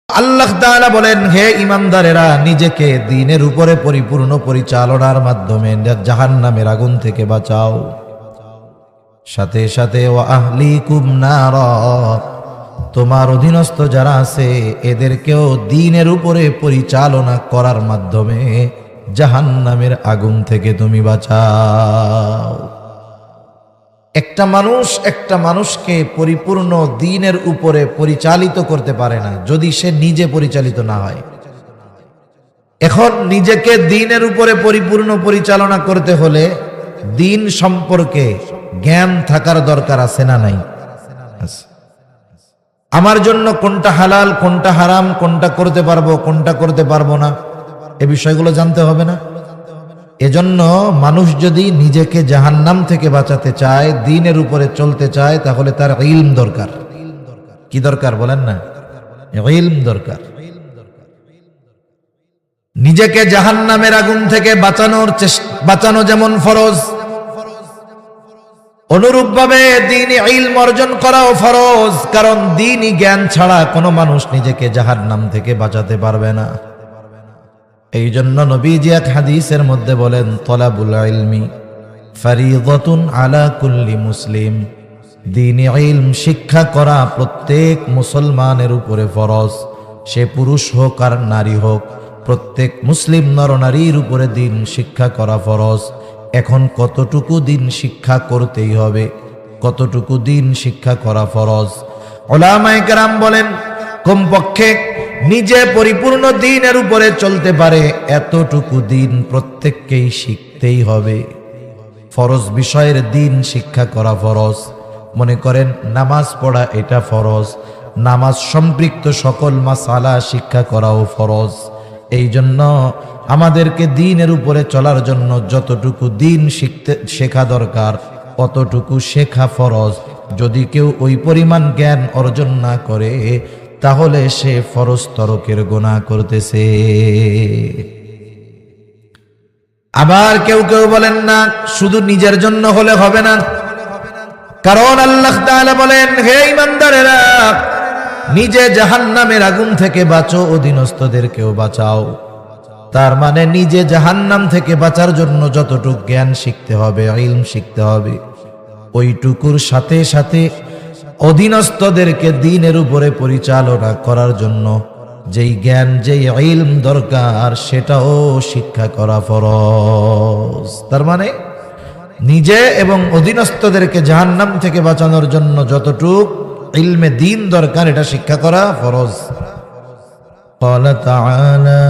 আল্লাহ তাআলা বলেন, হে ঈমানদারেরা, নিজেকে দ্বীনের উপরে পরিপূর্ণ পরিচালনার মাধ্যমে জাহান্নামের আগুন থেকে বাঁচাও। সাথে সাথে ওয়া আহলিকুম নারা, তোমার অধীনস্থ যারা আছে এদেরকেও দ্বীনের উপরে পরিচালনা করার মাধ্যমে জাহান্নামের আগুন থেকে তুমি বাঁচাও। একটা মানুষকে পরিপূর্ণ দ্বীনের উপরে পরিচালিত করতে পারে না যদি সে নিজে পরিচালিত না হয়। এখন নিজেকে দ্বীনের উপরে পরিপূর্ণ পরিচালনা করতে হলে দ্বীন সম্পর্কে জ্ঞান থাকার দরকার আছে না নাই? আমার জন্য কোনটা হালাল, কোনটা হারাম, কোনটা করতে পারবো, কোনটা করতে পারবো না, এ বিষয়গুলো জানতে হবে না? এজন্য মানুষ যদি নিজেকে জাহান্নাম থেকে বাঁচাতে চায়, দ্বীনের উপরে চলতে চায়, তাহলে তার ইলম দরকার। কি দরকার বলেন না? ইলম দরকার। নিজেকে জাহান্নামের আগুন থেকে বাঁচানো যেমন ফরজ, অনুরূপভাবে দ্বীনি ইলম অর্জন করাও ফরজ। কারণ দ্বীনি জ্ঞান ছাড়া কোনো মানুষ নিজেকে জাহান্নাম থেকে বাঁচাতে পারবে না। এই জন্য নবীজি এক হাদিসের মধ্যে বলেন, তলাবুল ইলমি ফারিদাতুন আলা কুল্লি মুসলিম, দ্বীনি ইলম শিক্ষা করা প্রত্যেক মুসলমানের উপরে ফরজ। সে পুরুষ হোক আর নারী হোক, প্রত্যেক মুসলিম নরনারীর উপরে দ্বীন শিক্ষা করা ফরজ। এখন কতটুকু দ্বীন শিক্ষা করতেই হবে, কতটুকু দ্বীন শিক্ষা করা ফরজ? উলামায়ে কেরাম বলেন, কমপক্ষে নিজে পরিপূর্ণ দ্বীনের উপরে চলতে পারে এতটুকু দ্বীন প্রত্যেককেই শিখতেই হবে। ফরজ বিষয়ের দ্বীন শিক্ষা করা ফরজ। মনে করেন নামাজ পড়া এটা ফরজ, নামাজ সম্পৃক্ত সকল মাসালা শিক্ষা করাও ফরজ। এই জন্য আমাদেরকে দ্বীনের উপরে চলার জন্য যতটুকু দ্বীন শেখা দরকার অতটুকু শেখা ফরজ। যদি কেউ ওই পরিমাণ জ্ঞান অর্জন না করে তাহলে সে ফরজ তরকের গুনাহ করতেছে। আবার কেউ কেউ বলেন না, শুধু নিজের জন্য হলে হবে না। কারণ আল্লাহ তাআলা বলেন, হে ঈমানদারেরা, নিজে জাহান্নামের আগুন থেকে বাঁচো, অধীনস্থদেরকেও বাঁচাও। তার মানে নিজে জাহান্নাম থেকে বাঁচার জন্য যতটুকু জ্ঞান শিখতে হবে, ইলম শিখতে হবে, ওইটুকুর সাথে সাথে অধীনস্থদেরকে দ্বীনের উপরে পরিচালনা করার জন্য যেই জ্ঞান, যেই ইলম দরকার সেটাও শিক্ষা করা ফরজ। তার মানে নিজে এবং অধীনস্থদেরকে জাহান্নাম থেকে বাঁচানোর জন্য যতটুক ইলমে দ্বীন দরকার এটা শিক্ষা করা ফরজ। قال تعالى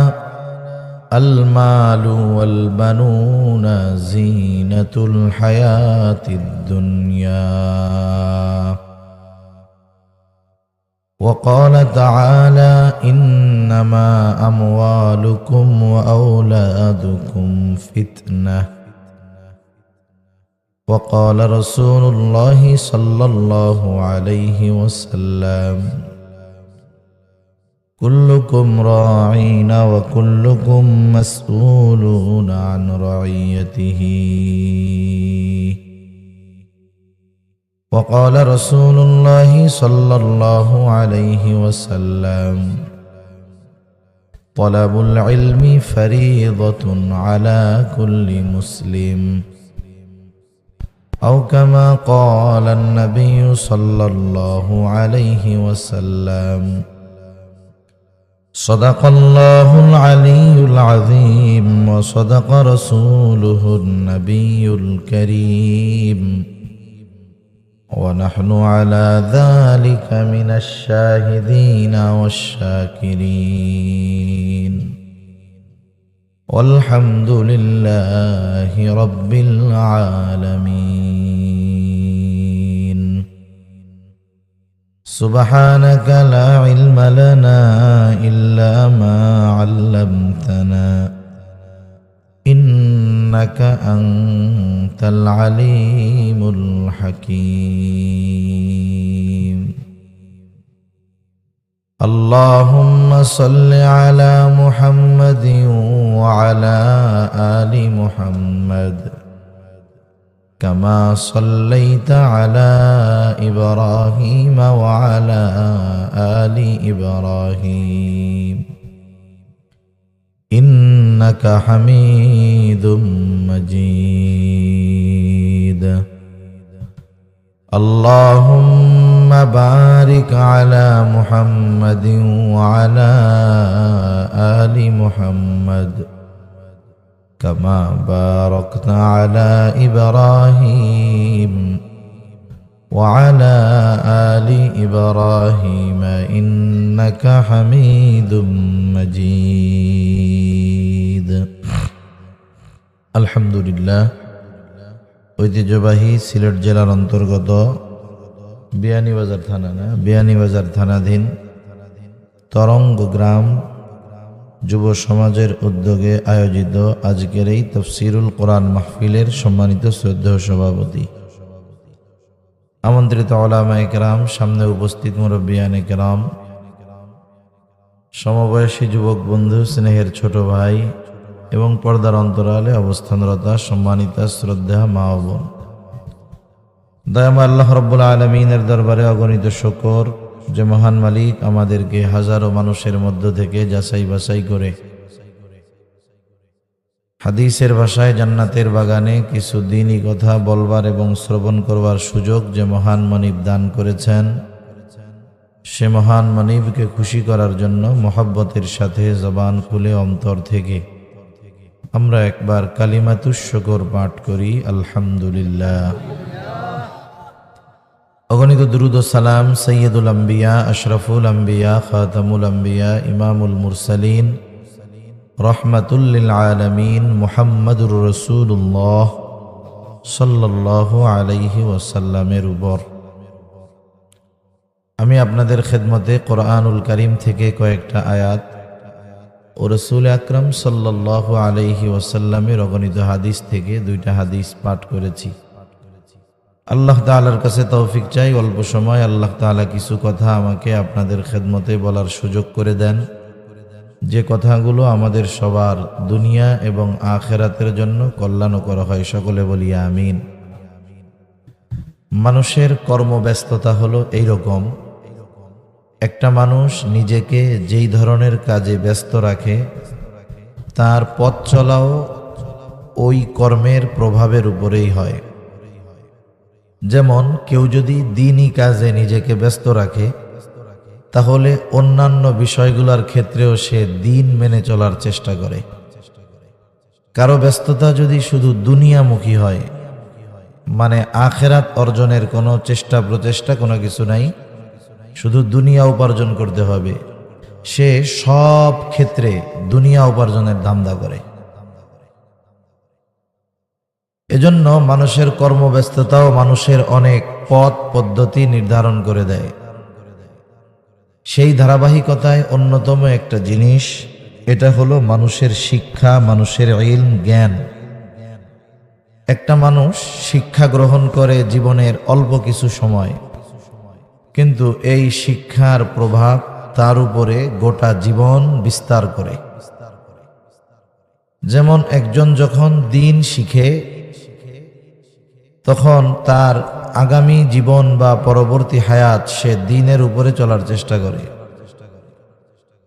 المال والبنون زينة الحياة الدنيا وقال تعالى إنما أموالكم وأولادكم فتنة وقال رسول الله صلى الله عليه وسلم كلكم راعين وكلكم مسؤولون عن رعيته وقال رسول الله صلى الله عليه وسلم طلب العلم فريضة على كل مسلم أو كما قال النبي صلى الله عليه وسلم صدق الله العلي العظيم وصدق رسوله النبي الكريم ونحن على ذلك من الشاهدين والشاكرين والحمد لله رب العالمين سبحانك لا علم لنا إلا ما علمتنا إنك أنت العليم الحكيم اللهم صل على محمد وعلى آل محمد كما صليت على إبراهيم وعلى آل إبراهيم إنك حميد مجيد اللهم بارك على محمد وعلى آل محمد كما باركت على إبراهيم وعلى آل إبراهيم إنك حميد مجيد الحمد لله ঐতিহ্যবাহী সিলেট জেলার অন্তর্গত বিয়ানীবাজার থানাধীন তরঙ্গ গ্রাম যুব সমাজের উদ্যোগে আয়োজিত আজকের এই তাফসীরুল কোরআন মাহফিলের সম্মানিত শ্রদ্ধেয় সভাপতি, আমন্ত্রিত উলামায়ে কেরাম, সামনে উপস্থিত মুরব্বিয়ানে কেরাম, সমবয়সী যুবক বন্ধু, স্নেহের ছোট ভাই এবং পর্দার অন্তরালে অবস্থানরত সম্মানিত শ্রদ্ধা মা ও বোন, দয়াময় আল্লাহ রাব্বুল আলামিনের দরবারে অগণিত শুকর যে মহান মালিক আমাদেরকে হাজারো মানুষের মধ্য থেকে যাচাই বাছাই করে হাদিসের ভাষায় জান্নাতের বাগানে কিছু দ্বীনি কথা বলবার এবং শ্রবণ করবার সুযোগ যে মহান মনিব দান করেছেন, সে মহান মনিবকে খুশি করার জন্য মহব্বতের সাথে জবান খুলে অন্তর থেকে আমরা একবার কালিমাতুশ শুকর পাঠ করি, আলহামদুলিল্লাহ। অগণিত দুরুদ ও সালাম সৈয়দুল আম্বিয়া, আশরাফুল আম্বিয়া, খাতামুল আম্বিয়া, ইমামুল মুরসালিন, রহমাতুল লিল আলামিন মুহাম্মাদুর রাসূলুল্লাহ সাল্লাল্লাহু আলাইহি ওয়াসাল্লামের উপর। আমি আপনাদের খেদমতে কোরআনুল কারীম থেকে কয়েকটা আয়াত ও রাসূল আকরাম সাল্লাল্লাহু আলাইহি ওয়াসাল্লামের অগণিত হাদিস থেকে দুইটা হাদিস পাঠ করেছি। আল্লাহ তাআলার কাছে তৌফিক চাই, অল্প সময় আল্লাহ তাআলা কিছু কথা আমাকে আপনাদের খেদমতে বলার সুযোগ করে দেন, যে কথাগুলো আমাদের সবার দুনিয়া এবং আখিরাতের জন্য কল্যাণকর হয়। সকলে বলি আমিন। মানুষের কর্মব্যস্ততা হলো এইরকম, একটা মানুষ নিজেকে যেই ধরনের কাজে ব্যস্ত রাখে তার পথ চলাও ওই কর্মের প্রভাবের উপরেই হয়। যেমন কেউ যদি দ্বীনি কাজে নিজেকে ব্যস্ত রাখে তাহলে অন্যান্য বিষয়গুলোর ক্ষেত্রেও সে দ্বীন মেনে চলার চেষ্টা করে। কারো ব্যস্ততা যদি শুধু দুনিয়ামুখী হয়, মানে আখিরাত অর্জনের কোনো চেষ্টা প্রচেষ্টা কোনো কিছু নাই, শুধু দুনিয়া উপার্জন করতে হবে, সে সব ক্ষেত্রে দুনিয়া উপার্জনের ধান্দা করে। এজন্য মানুষের কর্মব্যস্ততাও মানুষের অনেক পথ পদ্ধতি নির্ধারণ করে দেয়। সেই ধারাবাহিকতায় অন্যতম একটা জিনিস, এটা হলো মানুষের শিক্ষা, মানুষের ইলম, জ্ঞান। একটা মানুষ শিক্ষা গ্রহণ করে জীবনের অল্প কিছু সময়, কিন্তু এই শিক্ষার প্রভাব তার উপরে গোটা জীবন বিস্তার করে। যেমন একজন যখন দ্বীন শিখে তখন তার আগামী জীবন বা পরবর্তী হায়াত সে দ্বীনের উপরে চলার চেষ্টা করে।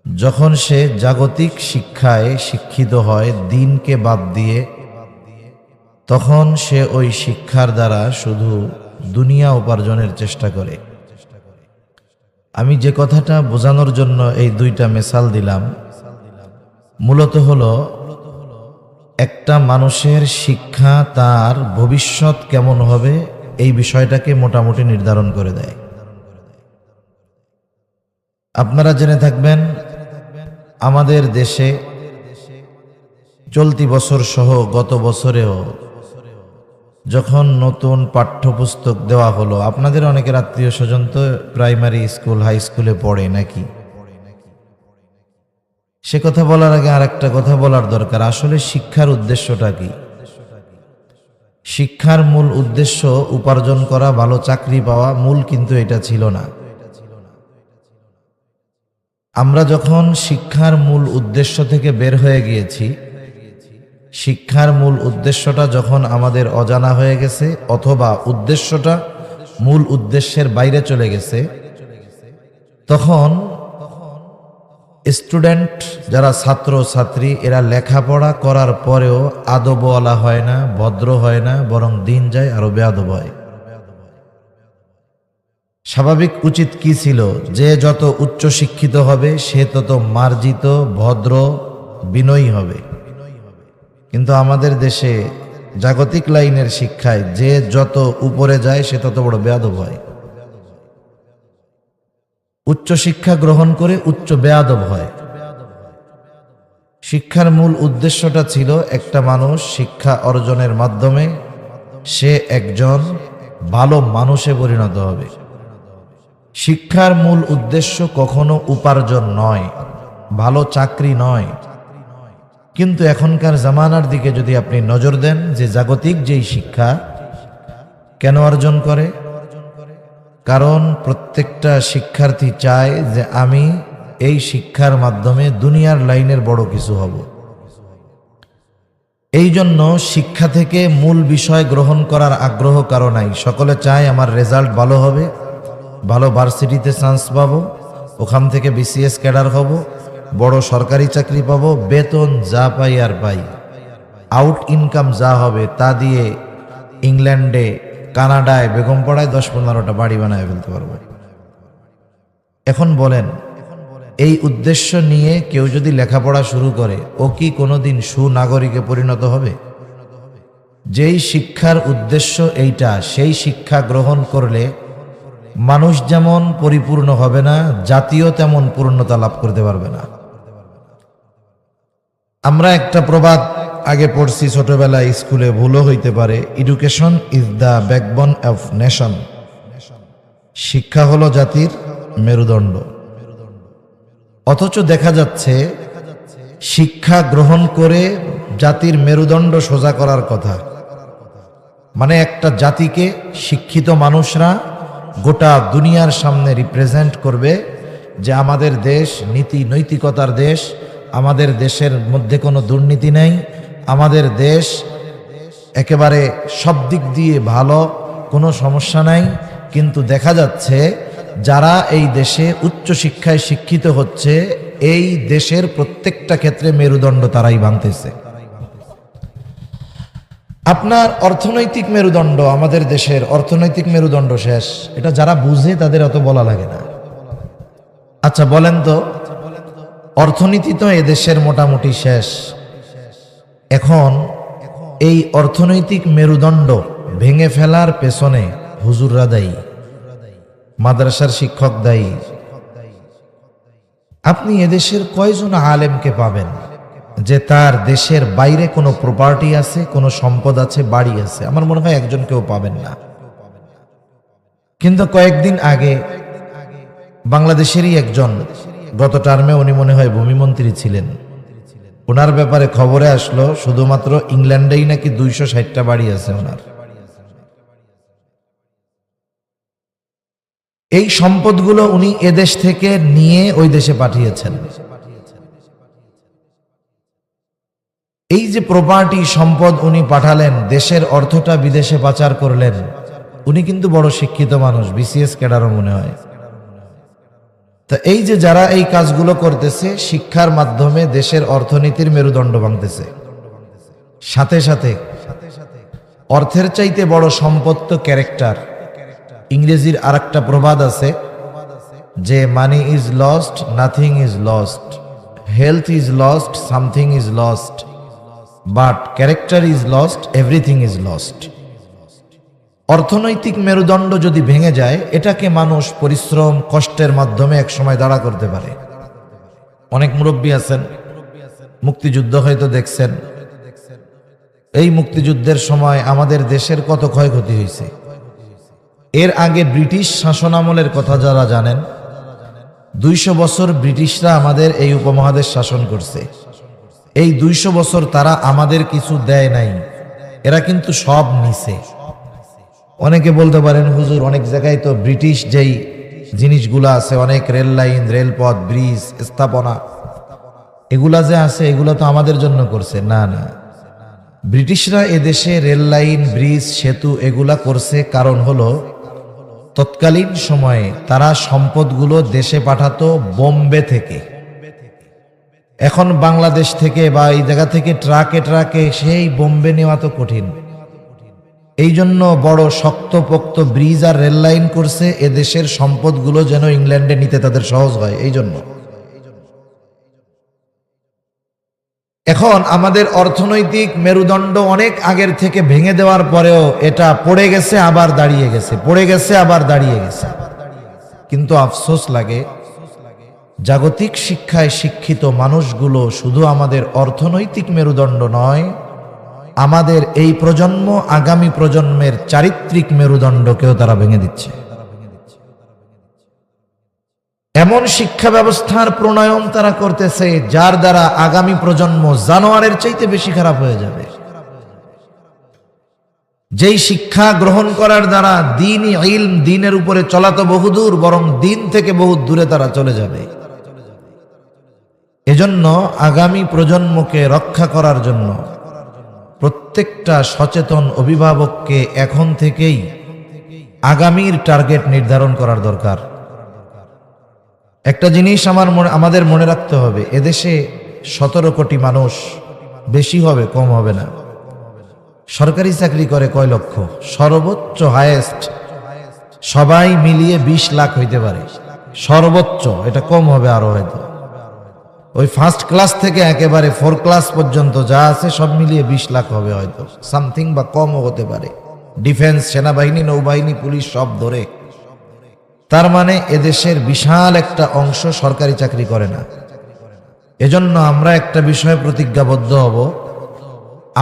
যখন সে জাগতিক শিক্ষায় শিক্ষিত হয় দ্বীনকে বাদ দিয়ে, তখন সে ওই শিক্ষার দ্বারা শুধু দুনিয়া উপার্জনের চেষ্টা করে। আমি যে কথাটা বোঝানোর জন্য এই দুইটা মিসাল দিলাম, মূলত হলো একটা মানুষের শিক্ষা তার ভবিষ্যৎ কেমন হবে এই বিষয়টাকে মোটামুটি নির্ধারণ করে দেয়। আপনারা জেনে থাকবেন, আমাদের দেশে চলতি বছর সহ গত বছরেও যখন নতুন পাঠ্যপুস্তক দেওয়া হলো, আপনাদের অনেকের আত্মীয় স্বজন তো প্রাইমারি স্কুল, হাই স্কুলে পড়ে নাকি? সে কথা বলার আগে আর একটা কথা বলার দরকার, আসলে শিক্ষার উদ্দেশ্যটা কি? শিক্ষার মূল উদ্দেশ্য উপার্জন করা, ভালো চাকরি পাওয়া, মূল কিন্তু এটা ছিল না। আমরা যখন শিক্ষার মূল উদ্দেশ্য থেকে বের হয়ে গিয়েছি, শিক্ষার মূল উদ্দেশ্যটা যখন আমাদের অজানা হয়ে গেছে অথবা উদ্দেশ্যটা মূল উদ্দেশ্যের বাইরে চলে গেছে, তখন স্টুডেন্ট যারা ছাত্র ছাত্রী এরা লেখাপড়া করার পরেও আদবওয়ালা হয় না, ভদ্র হয় না, বরং দিন যায় আরো বেয়াদব হয়। স্বাভাবিক উচিত কি ছিল, যে যত উচ্চ শিক্ষিত হবে সে তত মার্জিত, ভদ্র, বিনয়ী হবে। কিন্তু আমাদের দেশে জাগতিক লাইনের শিক্ষায় যে যত উপরে যায় সে তত বড় বেয়াদব হয়। উচ্চ শিক্ষা গ্রহণ করে উচ্চ বেয়াদব হয়। শিক্ষার মূল উদ্দেশ্যটা ছিল একটা মানুষ শিক্ষা অর্জনের মাধ্যমে সে একজন ভালো মানুষে পরিণত হবে। শিক্ষার মূল উদ্দেশ্য কখনো উপার্জন নয়, ভালো চাকরি নয়। কিন্তু এখনকার জামানার দিকে যদি আপনি নজর দেন, যে জাগতিক যেই শিক্ষা কেন অর্জন করে, কারণ প্রত্যেকটা শিক্ষার্থী চায় যে আমি এই শিক্ষার মাধ্যমে দুনিয়ার লাইনের বড় কিছু হব। এই জন্য শিক্ষা থেকে মূল বিষয় গ্রহণ করার আগ্রহ কারো নাই। সকলে চায় আমার রেজাল্ট ভালো হবে, ভালো ভার্সিটিতে চান্স পাবো, ওখান থেকে বিসিএস ক্যাডার হব, বড় সরকারি চাকরি পাবো, বেতন যা পাই আর পাই, আউট ইনকাম যা হবে তা দিয়ে ইংল্যান্ডে, কানাডায়, বেগমপাড়ায় 10-15টা বাড়ি বানায় ফেলতে পারবো। এখন বলেন, এই উদ্দেশ্য নিয়ে কেউ যদি লেখাপড়া শুরু করে, ও কি কোনোদিন সুনাগরিকে পরিণত হবে? যেই শিক্ষার উদ্দেশ্য এইটা, সেই শিক্ষা গ্রহণ করলে মানুষ যেমন পরিপূর্ণ হবে না, জাতীয় তেমন পূর্ণতা লাভ করতে পারবে না। আমরা একটা প্রবাদ আগে পড়ছি ছোটবেলায় স্কুলে, ভুলও হইতে পারে, education is the backbone of nation. শিক্ষা হলো জাতির মেরুদণ্ড। অথচ দেখা যাচ্ছে শিক্ষা গ্রহণ করে জাতির মেরুদণ্ড সোজা করার কথা। মানে একটা জাতিকে শিক্ষিত মানুষরা গোটা দুনিয়ার সামনে রিপ্রেজেন্ট করবে যে আমাদের দেশ নীতি নৈতিকতার দেশ, আমাদের দেশের মধ্যে কোনো দুর্নীতি নেই, আমাদের দেশ একেবারে সব দিক দিয়ে ভালো, কোনো সমস্যা নাই। কিন্তু দেখা যাচ্ছে যারা এই দেশে উচ্চ শিক্ষায় শিক্ষিত হচ্ছে, এই দেশের প্রত্যেকটা ক্ষেত্রে মেরুদণ্ড তারাই ভাঙতেছে। আপনার অর্থনৈতিক মেরুদণ্ড, আমাদের দেশের অর্থনৈতিক মেরুদণ্ড শেষ, এটা যারা বুঝে তাদের অত বলা লাগে না। আচ্ছা বলেন তো, অর্থনীতি তো এদেশের মোটামুটি শেষ। এখন এই অর্থনৈতিক মেরুদণ্ড ভেঙে ফেলার পেছনে হুজুররা দায়ী, মাদ্রাসার শিক্ষক দায়ী। আপনি এদেশের কয়জন আলেমকে পাবেন যে তার দেশের বাইরে কোনো প্রপার্টি আছে, কোনো সম্পদ আছে, বাড়ি আছে? আমার মনে হয় একজন কেউ পাবেন না। কিন্তু কয়েকদিন আগে বাংলাদেশেরই একজন, গত টার্মে উনি মনে হয় ভূমিমন্ত্রী ছিলেন, ওনার ব্যাপারে খবরে আসলো শুধুমাত্র ইংল্যান্ডেই নাকি 260টা বাড়ি আছে ওনার। এই সম্পদগুলো উনি এদেশ থেকে নিয়ে ওই দেশে পাঠিয়েছেন। এই যে প্রপার্টি সম্পদ উনি পাঠালেন, দেশের অর্থটা বিদেশে পাচার করলেন। উনি কিন্তু বড় শিক্ষিত মানুষ, বিসিএস ক্যাডারও মনে হয়। তা এই যে যারা এই কাজগুলো করতেছে, শিক্ষার মাধ্যমে দেশের অর্থনীতির মেরুদণ্ড ভাঙতেছে। সাথে সাথে অর্থের চাইতে বড় সম্পদ তো ক্যারেক্টার। ইংরেজির আরেকটা প্রবাদ আছে যে money is lost, nothing is lost, health is lost, something is lost, but character is lost, everything is lost. অর্থনৈতিক মেরুদণ্ড যদি ভেঙে যায়, এটাকে মানুষ পরিশ্রম, কষ্টের মাধ্যমে একসময় দাঁড়া করতে পারে। অনেক মুরব্বী আছেন, মুক্তিযুদ্ধ হয়তো দেখছেন। এই মুক্তিযুদ্ধের সময় আমাদের দেশের কত ক্ষয়ক্ষতি হয়েছে। এর আগে ব্রিটিশ শাসনামলের কথা যারা জানেন, 200 বছর ব্রিটিশরা আমাদের এই উপমহাদেশ শাসন করছে। এই 200 বছর তারা আমাদের কিছু দেয় নাই, এরা কিন্তু সব নিছে। অনেকে বলতে পারেন হুজুর অনেক জায়গায় তো ব্রিটিশ যেই জিনিসগুলো আছে, অনেক রেল লাইন, রেলপথ, ব্রিজ, স্থাপনা, এগুলা যে আছে এগুলো তো আমাদের জন্য করছে। না না, ব্রিটিশরা এদেশে রেল লাইন, ব্রিজ, সেতু এগুলা করছে কারণ হলো তৎকালীন সময়ে তারা সম্পদগুলো দেশে পাঠাতো বোম্বে থেকে। এখন বাংলাদেশ থেকে বা এই জায়গা থেকে ট্রাকে ট্রাকে সেই বোম্বে নেওয়া তো কঠিন। এই জন্য বড় শক্তপোক্ত ব্রিজ আর রেল লাইন করছে, এদেশের সম্পদগুলো যেন ইংল্যান্ডে নিতে তাদের সহজ হয়। এই জন্য এখন আমাদের অর্থনৈতিক মেরুদণ্ড অনেক আগের থেকে ভেঙে দেওয়ার পরেও এটা পড়ে গেছে আবার দাঁড়িয়ে গেছে, পড়ে গেছে আবার দাঁড়িয়ে গেছে। কিন্তু আফসোস লাগে, জাগতিক শিক্ষায় শিক্ষিত মানুষগুলো শুধু আমাদের অর্থনৈতিক মেরুদণ্ড নয়, আমাদের এই প্রজন্ম আগামী প্রজন্মের চারিত্রিক মেরুদণ্ডকেও তারা ভেঙে দিচ্ছে। এমন শিক্ষা ব্যবস্থার প্রণয়ন তারা করতেছে যার দ্বারা আগামী প্রজন্ম জানোয়ারের চাইতে বেশি খারাপ হয়ে যাবে। যেই শিক্ষা গ্রহণ করার দ্বারা দ্বীনি ইলম, দ্বীনের উপরে চলা তো বহুদূর, বরং দ্বীন থেকে বহু দূরে তারা চলে যাবে। এজন্য আগামী প্রজন্মকে রক্ষা করার জন্য প্রত্যেকটা সচেতন অভিভাবককে এখন থেকেই আগামীর টার্গেট নির্ধারণ করার দরকার। একটা জিনিস আমাদের মনে রাখতে হবে, এদেশে 17 কোটি মানুষ, বেশি হবে কম হবে না। সরকারি চাকরি করে কয় লক্ষ? সর্বোচ্চ হাইয়েস্ট সবাই মিলিয়ে 20 লাখ হইতে পারে সর্বোচ্চ, এটা কম হবে আরো হয়তো। ওই ফার্স্ট ক্লাস থেকে একেবারে 4 ক্লাস পর্যন্ত যা আছে সব মিলিয়ে 20 লাখ হবে হয়তো, সামথিং বা কমও হতে পারে, ডিফেন্স, সেনাবাহিনী, নৌবাহিনী, পুলিশ সব ধরে। তার মানে এদেশের বিশাল একটা অংশ সরকারি চাকরি করে না। এজন্য আমরা একটা বিষয়ে প্রতিজ্ঞাবদ্ধ হব,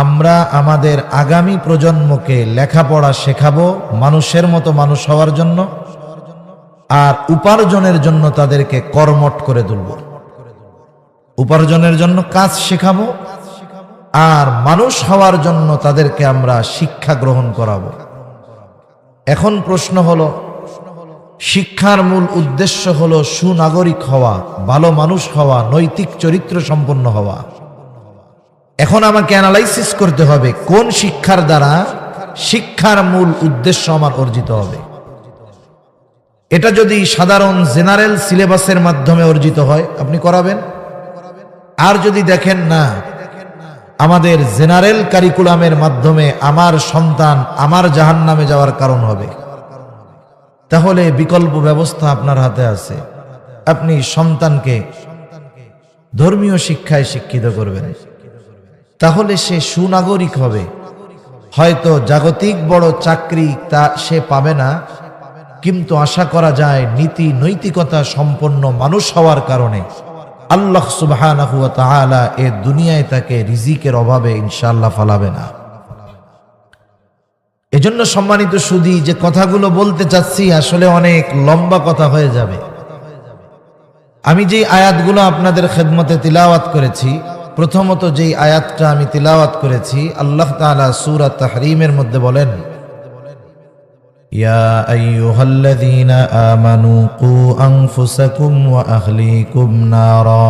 আমরা আমাদের আগামী প্রজন্মকে লেখাপড়া শেখাবো মানুষের মতো মানুষ হওয়ার জন্য, আর উপার্জনের জন্য তাদেরকে কর্মঠ করে তুলব। উপার্জনের জন্য কাজ শেখাবো, আর মানুষ হওয়ার জন্য তাদেরকে আমরা শিক্ষা গ্রহণ করাবো। এখন প্রশ্ন হলো, শিক্ষার মূল উদ্দেশ্য হলো সুনাগরিক হওয়া, ভালো মানুষ হওয়া, নৈতিক চরিত্র সম্পন্ন হওয়া। এখন আমাকে অ্যানালাইসিস করতে হবে কোন শিক্ষার দ্বারা শিক্ষার মূল উদ্দেশ্য আমার অর্জিত হবে। এটা যদি সাধারণ জেনারেল সিলেবাসের মাধ্যমে অর্জিত হয় আপনি করাবেন, আর যদি দেখেন না আমাদের জেনারেল কারিকুলামের মাধ্যমে আমার সন্তান আমার জাহান্নামে যাওয়ার কারণ হবে, তাহলে বিকল্প ব্যবস্থা আপনার হাতে আছে। আপনি সন্তানকে ধর্মীয় শিক্ষায় শিক্ষিত করবেন, তাহলে সে সুনাগরিক হবে। হয়তো জাগতিক বড় চাকরি তা সে পাবে না, কিন্তু আশা করা যায় নীতি নৈতিকতা সম্পন্ন মানুষ হওয়ার কারণে আল্লাহ সুবহানাহু ওয়া তাআলা এ দুনিয়ায় তাকে রিজিকের অভাবে ইনশাআল্লাহ ফালাবে না। এজন্য সম্মানিত সুধী, যে কথাগুলো বলতে চাচ্ছি আসলে অনেক লম্বা কথা হয়ে যাবে। আমি যেই আয়াতগুলো আপনাদের খেদমতে তিলাওয়াত করেছি, প্রথমত যেই আয়াতটা আমি তিলাওয়াত করেছি, আল্লাহ তাআলা সূরা তাহরীমের মধ্যে বলেন, ইয়া আইয়ুহাল্লাযীনা আমানু কু আনফুসাকুম ওয়া আহলিকুম নারা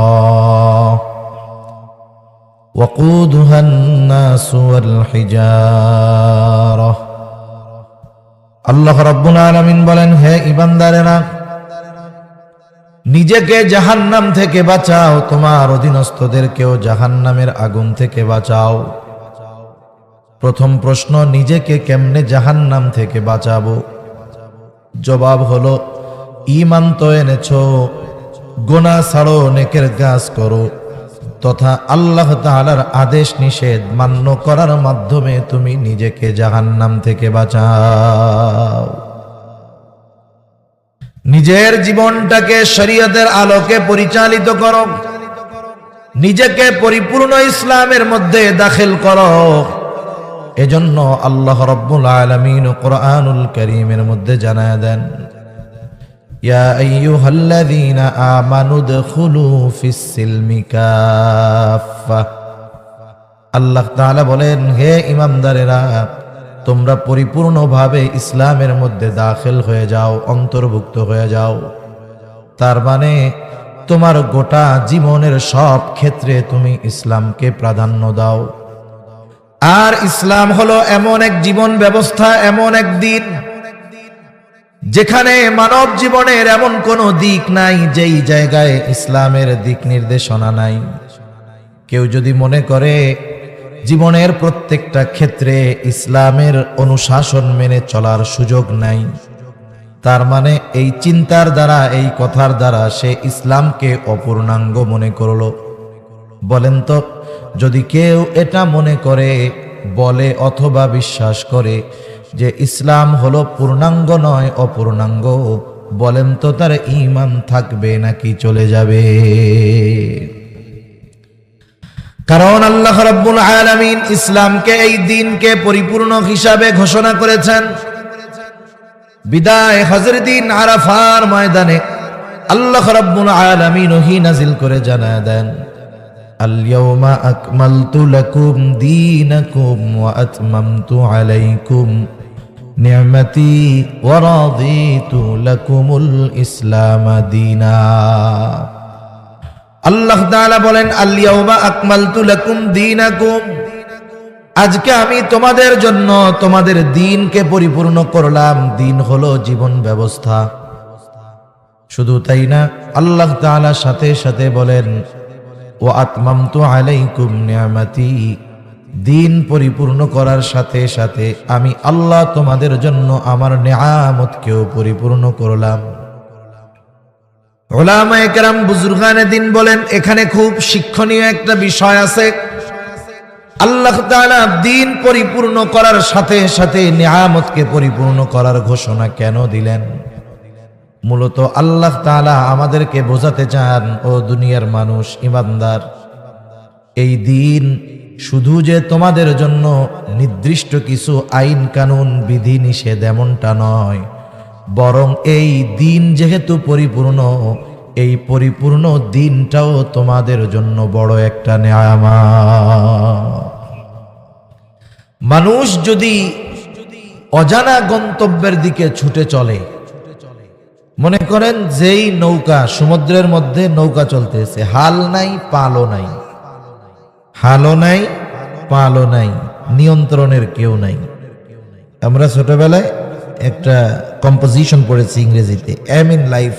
ওয়াকুদুহান নাসু ওয়াল হিজারা। আল্লাহ রাব্বুল আলামিন বলেন, হে ঈমানদারেরা, নিজেকে জাহান্নাম থেকে বাঁচাও, তোমার অধীনস্থদেরকেও জাহান্নামের আগুন থেকে বাঁচাও। প্রথম প্রশ্ন, নিজেকে কেমনে জাহান্নাম থেকে বাঁচাবো? জবাব হলো, ঈমান তো এনেছো, গুনাহ ছাড়ো, নেকের কাজ করো, তথা আল্লাহ তাআলার আদেশ নিষেধ মান্য করার মাধ্যমে তুমি নিজেকে জাহান্নাম থেকে বাঁচাও। নিজের জীবনটাকে শরীয়তের আলোকে পরিচালিত করো, নিজেকে পরিপূর্ণ ইসলামের মধ্যে দাখিল করো। এজন্য আল্লাহ রাব্বুল আলামিন কুরআনুল কারীমের মধ্যে জানায় দেন, ইয়া আইয়ুহাল্লাযীনা আমানু দুখুলু ফিস সিলমি কাফা। আল্লাহ তাআলা বলেন, হে ঈমানদারেরা, তোমরা পরিপূর্ণভাবে ইসলামের মধ্যে দাখিল হয়ে যাও, অন্তর্ভুক্ত হয়ে যাও। তার মানে তোমার গোটা জীবনের সব ক্ষেত্রে তুমি ইসলামকে প্রাধান্য দাও। আর ইসলাম হলো এমন এক জীবন ব্যবস্থা, এমন এক দিন যেখানে মানব জীবনের এমন কোনো দিক নাই যেই জায়গায় ইসলামের দিক নির্দেশনা নাই। কেউ যদি মনে করে জীবনের প্রত্যেকটা ক্ষেত্রে ইসলামের অনুশাসন মেনে চলার সুযোগ নাই, তার মানে এই চিন্তার দ্বারা, এই কথার দ্বারা সে ইসলামকে অপূর্ণাঙ্গ মনে করল। বলেন তো, যদি কেউ এটা মনে করে, বলে অথবা বিশ্বাস করে যে ইসলাম হলো পূর্ণাঙ্গ নয় অপূর্ণাঙ্গ, বলেন তো তার ঈমান থাকবে নাকি চলে যাবে? কারণ আল্লাহ রাব্বুল আলামিন ইসলামকে, এই দ্বীনকে পরিপূর্ণ হিসাবে ঘোষণা করেছেন। বিদায় হজের দিন আরাফার ময়দানে আল্লাহ রাব্বুল আলামিন ওহী নাজিল করে জানায় দেন, আল-ইয়াওমা আকমালতু লাকুম দীনাকুম ওয়া আতমামতু আলাইকুম নি'মাতি ওয়া রাদিতু লাকুমুল ইসলাম দীনা। আল্লাহ তাআলা বলেন, আল-ইয়াওমা আকমালতু লাকুম দীনাকুম, আজকে আমি তোমাদের জন্য তোমাদের দ্বীনকে পরিপূর্ণ করলাম। দ্বীন হলো জীবন ব্যবস্থা। শুধু তাই না, আল্লাহ তাআলা সাথে সাথে বলেন, ওয়া আতমামতু আলাইকুম নি'মাতি, দ্বীন পরিপূর্ণ করার সাথে সাথে আমি আল্লাহ তোমাদের জন্য আমার নিয়ামতকেও পরিপূর্ণ করলাম। উলামায়ে কেরাম, বুজুর্গানে দ্বীন বলেন, এখানে খুব শিক্ষণীয় একটা বিষয় আছে। আল্লাহ তাআলা দ্বীন পরিপূর্ণ করার সাথে সাথে নিয়ামতকে পরিপূর্ণ করার ঘোষণা কেন দিলেন? মূলত আল্লাহ তাআলা আমাদেরকে বোঝাতে চান, ও দুনিয়ার মানুষ, ঈমানদার, এই দ্বীন শুধু যে তোমাদের জন্য নির্দিষ্ট কিছু আইন কানুন বিধি নিষেধ এমনটা নয়, বরং এই দ্বীন যেহেতু পরিপূর্ণ, এই পরিপূর্ণ দ্বীনটাও তোমাদের জন্য বড় একটা নিয়ামত। মানুষ যদি অজানা গন্তব্যের দিকে ছুটে চলে, মনে করেন যেই নৌকা, সমুদ্রের মধ্যে নৌকা চলতেছে, হাল নাই পালও নাই, হালও নাই পালও নাই, নিয়ন্ত্রণের কেউ নাই। আমরা ছোটবেলায় একটা কম্পোজিশন পড়েছি ইংরেজিতে, এম ইন লাইফ,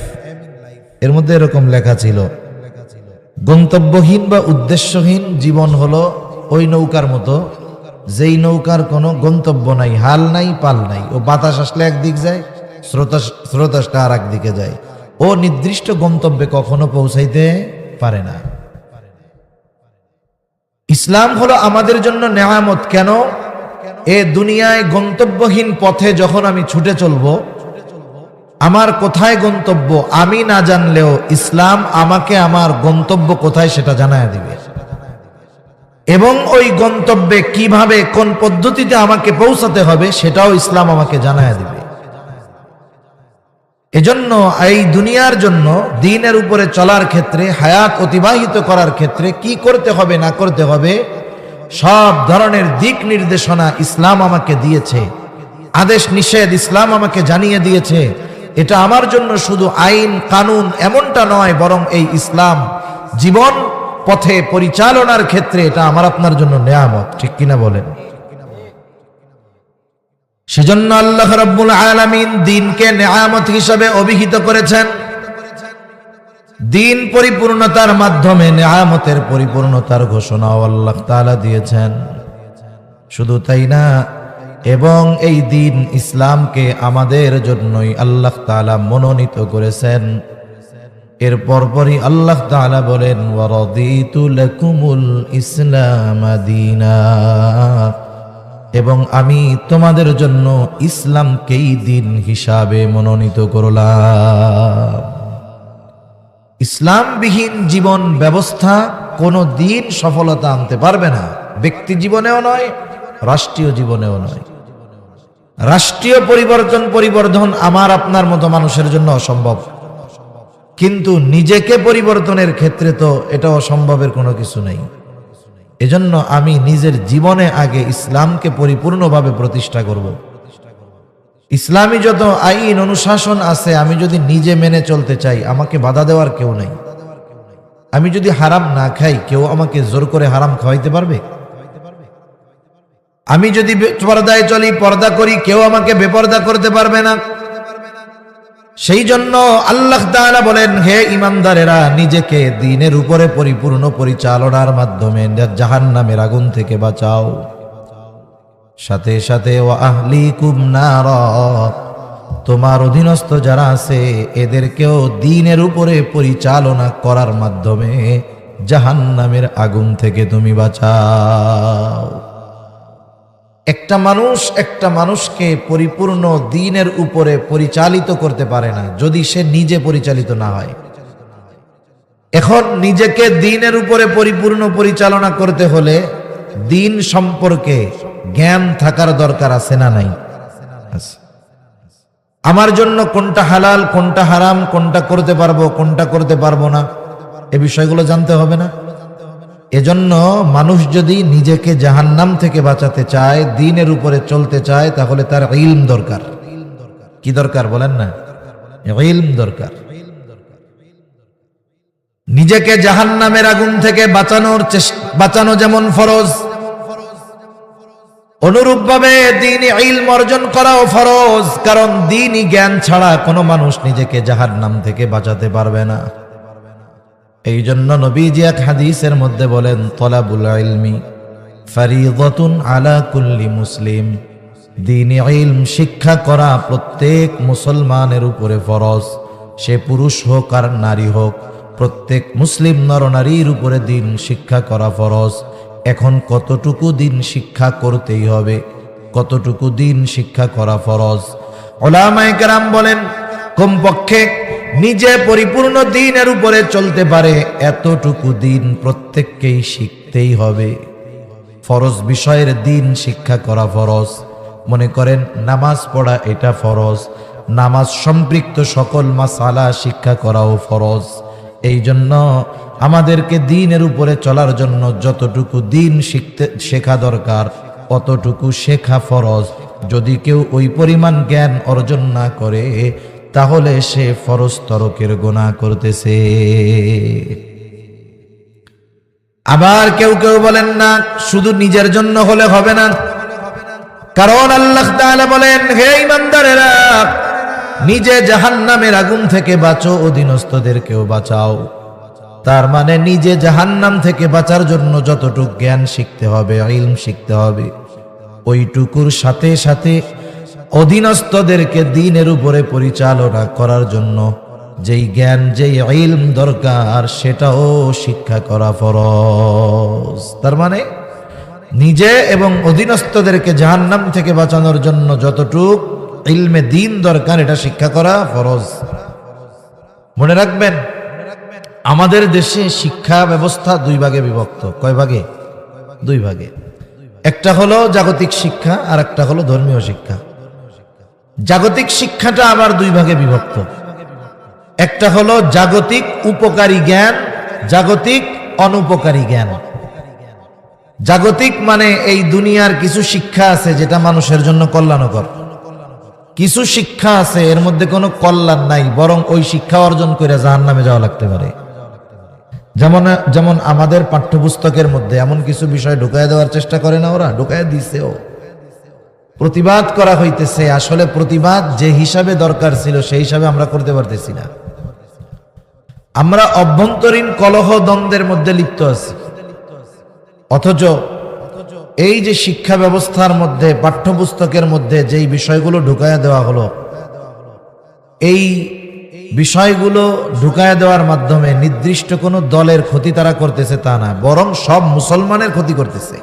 এর মধ্যে এরকম লেখা ছিল, গন্তব্যহীন বা উদ্দেশ্যহীন জীবন হলো ওই নৌকার মতো, যেই নৌকার কোনো গন্তব্য নাই, হাল নাই পাল নাই, ও বাতাস আসলে একদিক যায়, স্রোতাসটা আর একদিকে যায়, ও নির্দিষ্ট গন্তব্যে কখনো পৌঁছাইতে পারে না। ইসলাম হলো আমাদের জন্য নেয়ামত। কেন? এ দুনিয়ায় গন্তব্যহীন পথে যখন আমি ছুটে চলবো, আমার কোথায় গন্তব্য আমি না জানলেও ইসলাম আমাকে আমার গন্তব্য কোথায় সেটা জানায় দিবে, এবং ওই গন্তব্যে কিভাবে, কোন পদ্ধতিতে আমাকে পৌঁছাতে হবে সেটাও ইসলাম আমাকে জানায় দিবে। এজন্য এই দুনিয়ার জন্য, দ্বীনের উপরে চলার ক্ষেত্রে, হায়াত অতিবাহিত করার ক্ষেত্রে কি করতে হবে না করতে হবে, সব ধরনের দিক নির্দেশনা ইসলাম আমাকে দিয়েছে, আদেশ নিষেধ ইসলাম আমাকে জানিয়ে দিয়েছে। এটা আমার জন্য শুধু আইন কানুন এমনটা নয়, বরং এই ইসলাম জীবন পথে পরিচালনার ক্ষেত্রে এটা আমার আপনার জন্য নেয়ামত। ঠিক কিনা বলেন? সেজন্য আল্লাহ রাব্বুল আলামিন দ্বীনকে নেয়ামত হিসেবে অভিহিত করেছেন। দ্বীন পরিপূর্ণতার মাধ্যমে নেয়ামতের পরিপূর্ণতার ঘোষণাও আল্লাহ তাআলা দিয়েছেন। শুধু তাই না, এবং এই দ্বীন ইসলামকে আমাদের জন্যই আল্লাহ তাআলা মনোনীত করেছেন। এর পরপরই আল্লাহ তাআলা বলেন, ওয়া রাদিতু লাকুমুল ইসলাম দীনা, এবং আমি তোমাদের জন্য ইসলামকেই দ্বীন হিসাবে মনোনীত করলাম। ইসলামবিহীন জীবন ব্যবস্থা কোনো দিন সফলতা আনতে পারবে না, ব্যক্তি জীবনেও নয়, রাষ্ট্রীয় জীবনেও নয়। রাষ্ট্রীয় পরিবর্তন আমার আপনার মতো মানুষের জন্য অসম্ভব, কিন্তু নিজেকে পরিবর্তনের ক্ষেত্রে তো এটা অসম্ভবের কোনো কিছু নেই। এজন্য আমি নিজের জীবনে আগে ইসলামকে পরিপূর্ণভাবে প্রতিষ্ঠা করব। ইসলামী যত আইন অনুশাসন আছে, আমি যদি নিজে মেনে চলতে চাই, আমাকে বাধা দেওয়ার কেউ নাই। আমি যদি হারাম না খাই, কেউ আমাকে জোর করে হারাম খাওয়াইতে পারবে? আমি যদি পর্দায় চলি, পর্দা করি, কেউ আমাকে বেপর্দা করতে পারবে না। সেই জন্য আল্লাহ তাআলা বলেন, হে ঈমানদারেরা, নিজেকে দ্বীনের উপরে পরিপূর্ণ পরিচালনার মাধ্যমে জাহান্নামের আগুন থেকে বাঁচাও। সাথে সাথে ওয়া আহলিকুম নারা, তোমার অধীনস্থ যারা আছে এদেরকেও দ্বীনের উপরে পরিচালনা করার মাধ্যমে জাহান্নামের আগুন থেকে তুমি বাঁচাও। একটা মানুষকে পরিপূর্ণ দ্বীনের উপরে পরিচালিত করতে পারে না যদি সে নিজে পরিচালিত না হয়। এখন নিজেকে দ্বীনের উপরে পরিপূর্ণ পরিচালনা করতে হলে দ্বীন সম্পর্কে জ্ঞান থাকার দরকার আছে না নাই? আমার জন্য কোনটা হালাল, কোনটা হারাম, কোনটা করতে পারবো, কোনটা করতে পারবো না, এ বিষয়গুলো জানতে হবে না? এজন্য মানুষ যদি নিজেকে জাহান্নাম থেকে বাঁচাতে চায়, দ্বীনের উপরে চলতে চায়, তাহলে তার ইলম দরকার। কি দরকার বলেন না? ইলম দরকার। নিজেকে জাহান্নামের আগুন থেকে বাঁচানো যেমন ফরজ, অনুরূপভাবে দ্বীনি ইলম অর্জন করাও ফরজ। কারণ দ্বীনি জ্ঞান ছাড়া কোনো মানুষ নিজেকে জাহান্নাম থেকে বাঁচাতে পারবে না। এই জন্য নবীজি এক হাদিসের মধ্যে বলেন, তলাবুল ইলমি ফারিদাতুন আলা কুল্লি মুসলিম, দ্বীনি ইলম শিক্ষা করা প্রত্যেক মুসলমানের উপরে ফরজ। সে পুরুষ হোক আর নারী হোক, প্রত্যেক মুসলিম নরনারীর উপরে দ্বীন শিক্ষা করা ফরজ। এখন কতটুকু দ্বীন শিক্ষা করতেই হবে, কতটুকু দ্বীন শিক্ষা করা ফরজ? উলামায়ে কেরাম বলেন, কমপক্ষে নিজে পরিপূর্ণ দ্বীনের উপরে চলতে পারে এতটুকু দ্বীন প্রত্যেককেই শিখতেই হবে। ফরজ বিষয়ের দ্বীন শিক্ষা করা ফরজ। মনে করেন নামাজ পড়া এটা ফরজ, নামাজ সম্পৃক্ত সকল মাসালা শিক্ষা করাও ফরজ। এই জন্য আমাদেরকে দ্বীনের উপরে চলার জন্য যতটুকু দ্বীন শেখা দরকার অতটুকু শেখা ফরজ। যদি কেউ ওই পরিমাণ জ্ঞান অর্জন না করে তাহলে সে ফরজ তরকের গুনাহ করতেছে। আবার কেউ কেউ বলেন না, শুধু নিজের জন্য হলে হবে না। কারণ আল্লাহ তাআলা বলেন, হে ঈমানদারেরা, নিজে জাহান্নামের আগুন থেকে বাঁচো, অধীনস্থদেরকেও বাঁচাও। তার মানে নিজে জাহান্নাম থেকে বাঁচার জন্য যতটুকু জ্ঞান শিখতে হবে, ইলম শিখতে হবে, ওইটুকুর সাথে সাথে অধীনস্থদেরকে দ্বীনের উপরে পরিচালনা করার জন্য যেই জ্ঞান, যেই ইলম দরকার সেটাও শিক্ষা করা ফরজ। তার মানে নিজে এবং অধীনস্থদেরকে জাহান্নাম থেকে বাঁচানোর জন্য যতটুক ইলমে দ্বীন দরকার এটা শিক্ষা করা ফরজ। মনে রাখবেন, আমাদের দেশে শিক্ষা ব্যবস্থা দুই ভাগে বিভক্ত। কয় ভাগে? দুই ভাগে। একটা হলো জাগতিক শিক্ষা আর একটা হলো ধর্মীয় শিক্ষা। জাগতিক শিক্ষাটা আবার দুই ভাগে বিভক্ত। একটা হলো জাগতিক উপকারী জ্ঞান, জাগতিক অনুপকারী জ্ঞান। জাগতিক মানে এই দুনিয়ার কিছু শিক্ষা আছে যেটা মানুষের জন্য কল্যাণকর, কিছু শিক্ষা আছে এর মধ্যে কোনো কল্যাণ নাই, বরং ওই শিক্ষা অর্জন করে জাহান্নামে যাওয়া লাগতে পারে। যেমন আমাদের পাঠ্যপুস্তকের মধ্যে এমন কিছু বিষয় ঢুকায় দেওয়ার চেষ্টা করে না, ওরা ঢুকায় দিছেও, প্রতিবাদ করা হইতেছে। আসলে প্রতিবাদ যে হিসাবে দরকার ছিল সেই হিসাবে আমরা করতে পারতেছি না। আমরা অভ্যন্তরীণ কলহ দ্বন্দ্বের মধ্যে লিপ্ত আছি, অথচ এই যে শিক্ষা ব্যবস্থার মধ্যে পাঠ্যপুস্তকের মধ্যে যেই বিষয়গুলো ঢুকায়া দেওয়া হলো, এই বিষয়গুলো ঢুকায়া দেওয়ার মাধ্যমে নির্দিষ্ট কোনো দলের ক্ষতি তারা করতেছে তা না, বরং সব মুসলমানের ক্ষতি করতেছে,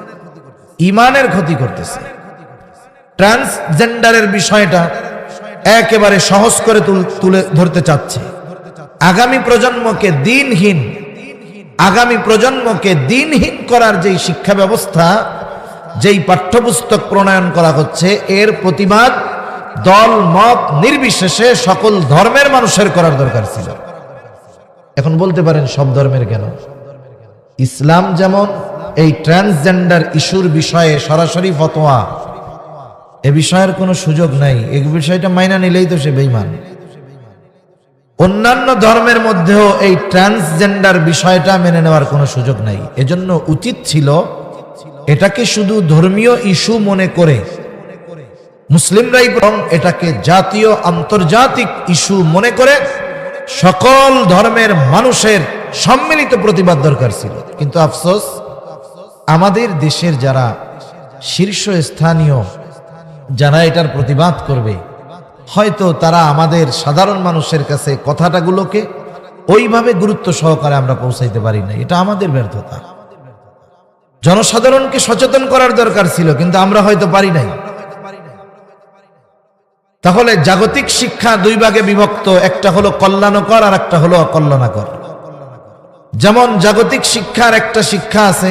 ইমানের ক্ষতি করতেছে। ট্রান্সজেন্ডারের বিষয়টা একেবারে সহজ করে তুলে ধরতে চাচ্ছে। আগামী প্রজন্মকে দিনহীন করার যেই শিক্ষা ব্যবস্থা, যেই পাঠ্যপুস্তক প্রণয়ন করা হচ্ছে, এর প্রতিবাদ দল মত নির্বিশেষে সকল ধর্মের মানুষের করার দরকার ছিল। এখন বলতে পারেন সব ধর্মের কেন? ইসলাম যেমন এই ট্রান্সজেন্ডার ইস্যুর বিষয়ে সরাসরি ফতোয়া, এ বিষয়ের কোনো সুযোগ নাই, এই বিষয়টা মাইনা নিলেই তো সে বেঈমান। অন্যান্য ধর্মের মধ্যেও এই ট্রান্সজেন্ডার বিষয়টা মেনে নেওয়ার কোনো সুযোগ নাই। এজন্য উচিত ছিল এটাকে শুধু ধর্মীয় ইস্যু মনে করে মুসলিমরাই বরং এটাকে জাতীয় আন্তর্জাতিক ইস্যু মনে করে সকল ধর্মের মানুষের সম্মিলিত প্রতিবাদ দরকার ছিল। কিন্তু আফসোস, আমাদের দেশের যারা শীর্ষস্থানীয় যারা এটার প্রতিবাদ করবে, হয়তো তারা আমাদের সাধারণ মানুষের কাছে কথাটাগুলোকে ওইভাবে গুরুত্ব সহকারে আমরা পৌঁছাইতে পারি না। এটা আমাদের ব্যর্থতা। জনসাধারণকে সচেতন করার দরকার ছিল, কিন্তু আমরা হয়তো পারি নাই। তাহলে জাগতিক শিক্ষা দুই ভাগে বিভক্ত, একটা হলো কল্যাণকর আর একটা হলো অকল্যাণকর। যেমন জাগতিক শিক্ষার একটা শিক্ষা আছে,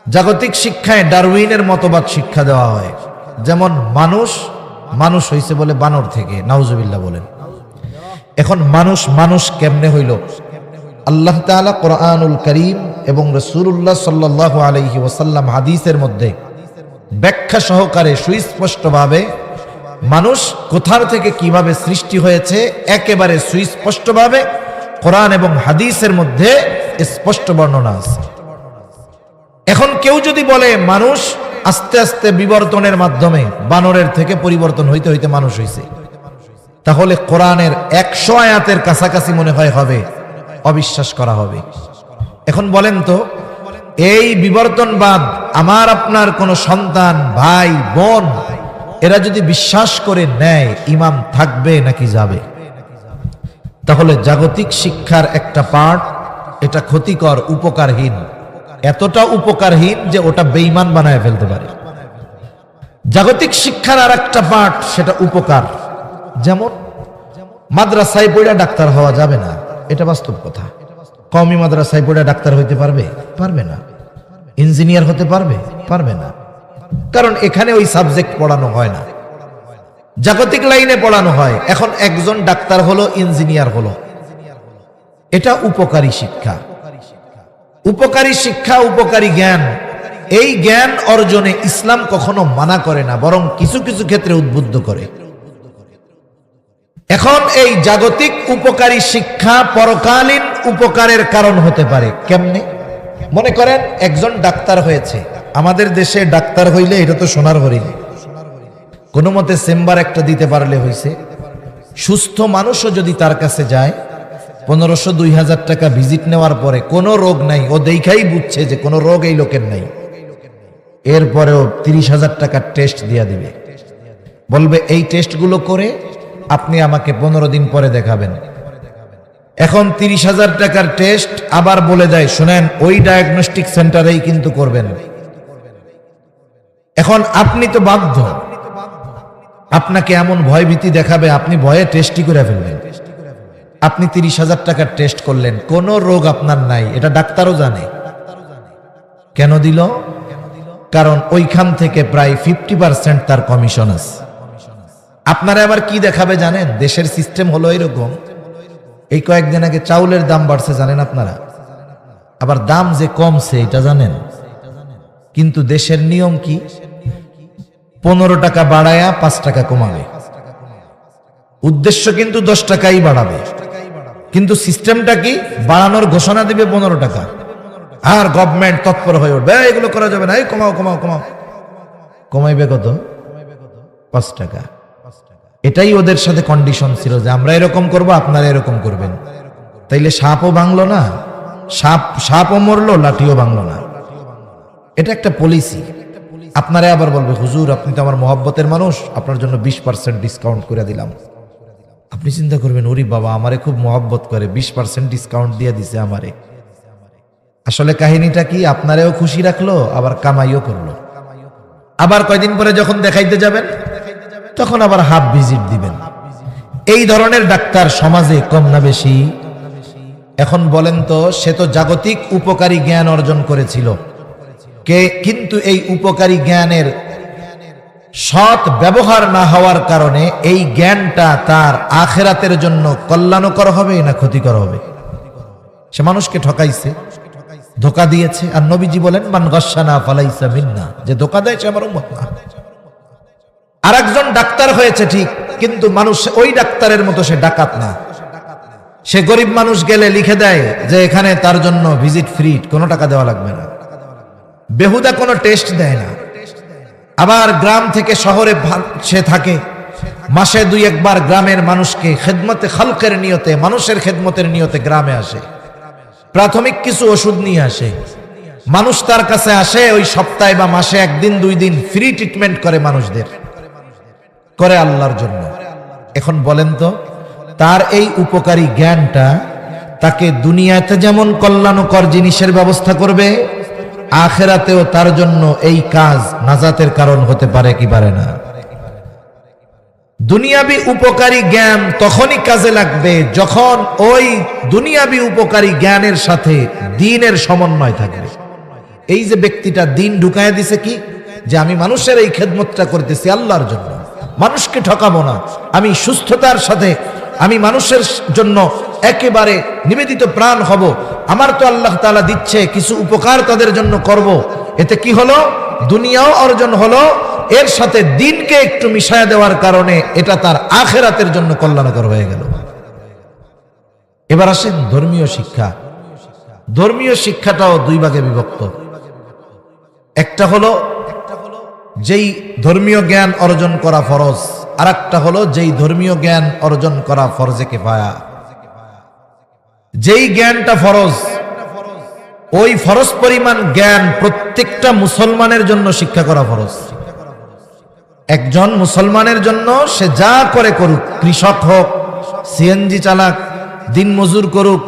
জাগতিক শিক্ষায় ডারউইনের মতবাদ শিক্ষা দেওয়া হয়। যেমন মানুষ হইছে বলে বানর থেকে, নাউজুবিল্লাহ বলেন। এখন মানুষ কেমনে হইল? আল্লাহ তাআলা কোরআনুল কারীম এবং রাসূলুল্লাহ সাল্লাল্লাহু আলাইহি ওয়াসাল্লাম হাদিসের মধ্যে ব্যাখ্যা সহকারে সুস্পষ্টভাবে মানুষ কোথার থেকে কিভাবে সৃষ্টি হয়েছে একেবারে সুস্পষ্টভাবে কোরআন এবং হাদিসের মধ্যে স্পষ্ট বর্ণনা আছে। এখন কেউ যদি বলে মানুষ আস্তে আস্তে বিবর্তনের মাধ্যমে বানরের থেকে পরিবর্তন হইতে হইতে মানুষ হইছে, তাহলে কোরআনের 100 আয়াতের কাছাকাছি মনে হয় হবে, অবিশ্বাস করা হবে। এখন বলেন তো, এই বিবর্তনবাদ আমার আপনার কোন সন্তান, ভাই, বোন এরা যদি বিশ্বাস করে নেয়, ঈমান থাকবে নাকি যাবে? তাহলে জাগতিক শিক্ষার একটা পার্ট এটা ক্ষতিকর, উপকারহীন, এতটা উপকারহীন যে ওটা বেঈমান বানায় ফেলতে পারে। জাগতিক শিক্ষার আর একটা পার্ট সেটা উপকার। যেমন মাদ্রাসায় পড়ে ডাক্তার হওয়া যাবে না, এটা বাস্তব কথা। কওমি মাদ্রাসায় পড়ে ডাক্তার হইতে পারবে না। ইঞ্জিনিয়ার হতে পারবে না, কারণ এখানে ওই সাবজেক্ট পড়ানো হয় না, জাগতিক লাইনে পড়ানো হয়। এখন একজন ডাক্তার হলো, ইঞ্জিনিয়ার হলো, এটা উপকারী শিক্ষা। উপকারী শিক্ষা, উপকারী জ্ঞান, এই জ্ঞান অর্জনে ইসলাম কখনো মানা করে না, বরং কিছু কিছু ক্ষেত্রে উদ্বুদ্ধ করে। এখন এই জাগতিক উপকারী শিক্ষা পরকালীন উপকারের কারণ হতে পারে। কেমনে? মনে করেন একজন ডাক্তার হয়েছে, আমাদের দেশে ডাক্তার হইলে এটা তো সোনার হরিণ, কোনো মতে চেম্বার একটা দিতে পারলে হইছে। সুস্থ মানুষও যদি তার কাছে যায়, 1500-2000 টাকা ভিজিট নেওয়ার পরে কোনো রোগ নাই, ও দেখাই বুঝছে যে কোনো রোগ এই লোকের নাই, এরপরেও 30,000 টাকার টেস্ট দিয়া দিবে, বলবে এই টেস্টগুলো করে আপনি আমাকে 15 দিন পরে দেখাবেন। এখন 30,000 টাকার টেস্ট আবার বলে দেয়, শুনেন ওই ডায়াগনস্টিক সেন্টারেই কিন্তু করবেন। এখন আপনি তো বাধ্য, আপনাকে এমন ভয় ভীতি দেখাবে, আপনি ভয়ে টেস্টই করে ফেলবেন। আপনি 30,000 টাকার টেস্ট করলেন, কোনো রোগ আপনার নাই, এটা ডাক্তারও জানে। কেন দিল? কারণ ওইখান থেকে প্রায় 50% তার কমিশন আছে। আপনারা আবার কি দেখাবে জানেন? দেশের সিস্টেম হলো এরকম, এই কয়েকদিন আগে চাউলের দাম বাড়ছে জানেন আপনারা, আবার দাম যে কমছে এটা জানেন, কিন্তু দেশের নিয়ম কি? 15 টাকা বাড়ায়া 5 টাকা কমাবে, উদ্দেশ্য কিন্তু 10 টাকাই বাড়াবে, কিন্তু সিস্টেমটা কি? বাড়ানোর ঘোষণা দিবে 15 টাকা, আর গভর্নমেন্ট তৎপর হয়ে উঠবে, এগুলো করা যাবে না, এই কমাও। কমাইবে কত? 5 টাকা। এটাই ওদের সাথে কন্ডিশন ছিল যে আমরা এরকম করব, আপনারা এরকম করবেন। তাইলে সাপও ভাঙলো না, সাপও মরলো, লাঠিও ভাঙলো না। এটা একটা পলিসি। আপনারা আবার বলবে, হুজুর আপনি তো আমার মহব্বতের মানুষ, আপনার জন্য 20% ডিসকাউন্ট করে দিলাম। আপনি চিন্তা করবেন, ওরে বাবা আমারে খুব মহব্বত করে, 20% ডিসকাউন্ট দিয়ে দিছে আমারে। আসলে কাহিনীটা কি? আপনারেও খুশি রাখলো, আবার কামাইও করলো। আবার কয়দিন পরে যখন দেখাইতে যাবেন, তখন আবার হাফ ভিজিট দিবেন। এই ধরনের ডাক্তার সমাজে কম না বেশি? এখন বলেন তো, সে তো জাগতিক উপকারী জ্ঞান অর্জন করেছিল, কিন্তু এই উপকারী জ্ঞানের সৎ ব্যবহার না হওয়ার কারণে এই জ্ঞানটা তার আখিরাতের জন্য কল্যাণকর হবে না ক্ষতিকর হবে? সে মানুষকে ঠকাইছে, ধোঁকা দিয়েছে। আর নবীজি বলেন, মান গাশশানা ফালাইসা মিন্না, যে ধোঁকা দেয় সে আমার উম্মত না। আরেকজন ডাক্তার হয়েছে ঠিক, কিন্তু মানুষ ওই ডাক্তারের মতো সে ডাকাত না। সে গরিব মানুষ গেলে লিখে দেয় যে এখানে তার জন্য ভিজিট ফ্রি, কোনো টাকা দেওয়া লাগবে না। বেহুদা কোনো টেস্ট দেয় না। আবার গ্রাম থেকে শহরে সে থাকে, মাসে 2-1 বার গ্রামের মানুষকে খেদমতে খালকের নিয়তে, মানুষের খেদমতের নিয়তে গ্রামে আসে, প্রাথমিক কিছু ওষুধ নিয়ে আসে। মানুষ তার কাছে আসে, ওই সপ্তাহে বা মাসে 1 দিন 2 দিন ফ্রি ট্রিটমেন্ট করে মানুষদের, করে আল্লাহর জন্য। এখন বলেন তো, তার এই উপকারী জ্ঞানটা তাকে দুনিয়াতে যেমন কল্যাণকর জিনিসের ব্যবস্থা করবে, আখিরাতেও তার জন্য এই কাজ নাজাতের কারণ হতে পারে কি পারে না? দুনিয়াবি উপকারী জ্ঞান তখনই কাজে লাগবে যখন ওই দুনিয়াবি উপকারী জ্ঞানের সাথে দ্বীনের সমন্বয় থাকবে। এই যে ব্যক্তিটা দ্বীন ঢুকায় দিছে কি, যে আমি মানুষের এই খেদমতটা করতেছি আল্লাহর জন্য, মানুষকে ঠকাবো না, আমি সুস্থতার সাথে আমি মানুষের জন্য একেবারে নিবেদিত প্রাণ হব, আমার তো আল্লাহ তাআলা দিচ্ছে কিছু উপকার তাদের জন্য করব। এতে কি হলো? দুনিয়াও অর্জন হলো, এর সাথে দ্বীনকে একটু মিশায়া দেওয়ার কারণে এটা তার আখিরাতের জন্য কল্যাণকর হয়ে গেল। এবার আসেন ধর্মীয় শিক্ষা। ধর্মীয় শিক্ষাটাও 2 ভাগে বিভক্ত। একটা হলো যেই ধর্মীয় জ্ঞান অর্জন করা ফরজ, আর একটা হলো যেই ধর্মীয় জ্ঞান অর্জন করা ফরজে কিফায়া। যেই জ্ঞানটা ফরজ, ওই ফরজ পরিমাণ জ্ঞান প্রত্যেকটা মুসলমানের জন্য শিক্ষা করা ফরজ। একজন মুসলমানের জন্য সে যা করে করুক, কৃষক হোক, সিএনজি চালাক, দিনমজুর করুক,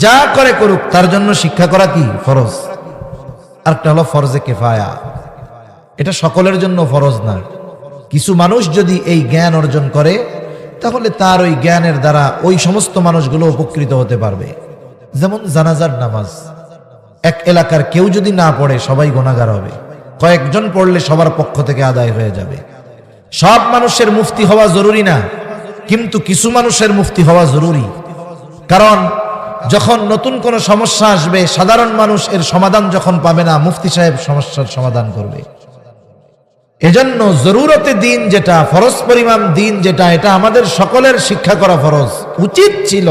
যা করে করুক, তার জন্য শিক্ষা করা কি ফরজ। আরেকটা হলো ফরজে কিফায়া, এটা সকলের জন্য ফরজ না। কিছু মানুষ যদি এই জ্ঞান অর্জন করে, তাহলে তার ওই জ্ঞানের দ্বারা ওই সমস্ত মানুষগুলো উপকৃত হতে পারবে। যেমন জানাজার নামাজ, এক এলাকার কেউ যদি না পড়ে সবাই গুনাহগার হবে, কয়েকজন পড়লে সবার পক্ষ থেকে আদায় হয়ে যাবে। সব মানুষের মুফতি হওয়া জরুরি না, কিন্তু কিছু মানুষের মুফতি হওয়া জরুরি। কারণ যখন নতুন কোনো সমস্যা আসবে, সাধারণ মানুষ এর সমাধান যখন পাবে না, মুফতি সাহেব সমস্যার সমাধান করবে। এজন্য জরুরতে দিন যেটা, ফরজ পরিমাণ দিন যেটা, এটা আমাদের সকলের শিক্ষা করা ফরজ। উচিত ছিল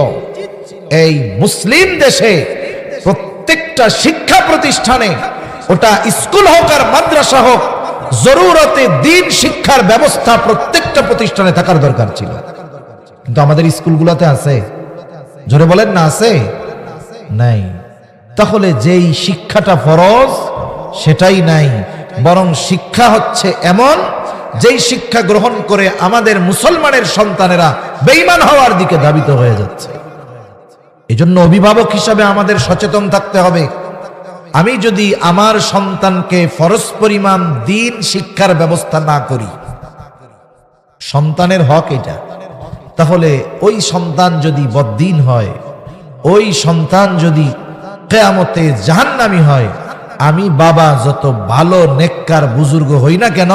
এই মুসলিম দেশে প্রত্যেকটা শিক্ষা প্রতিষ্ঠানে, ওটা স্কুল হোক আর মাদ্রাসা হোক, জরুরতে দিন শিক্ষার ব্যবস্থা প্রত্যেকটা প্রতিষ্ঠানে থাকার দরকার ছিল। কিন্তু আমাদের স্কুলগুলোতে আছে? জোরে বলেন না, আছে? নাই। তাহলে যেই শিক্ষাটা ফরজ সেটাই নাই, বরং শিক্ষা হচ্ছে এমন যেই শিক্ষা গ্রহণ করে আমাদের মুসলমানের সন্তানেরা বেঈমান হওয়ার দিকে ধাবিত হয়ে যাচ্ছে। এজন্য অভিভাবক হিসাবে আমাদের সচেতন থাকতে হবে। আমি যদি আমার সন্তানকে ফরজ পরিমাণ দিন শিক্ষার ব্যবস্থা না করি, সন্তানের হক এটা, তাহলে ওই সন্তান যদি বদ্দিন হয়, ওই সন্তান যদি কিয়ামতে জাহান্নামী হয়, আমি বাবা যত ভালো নেককার বুজুর্গ হই না কেন,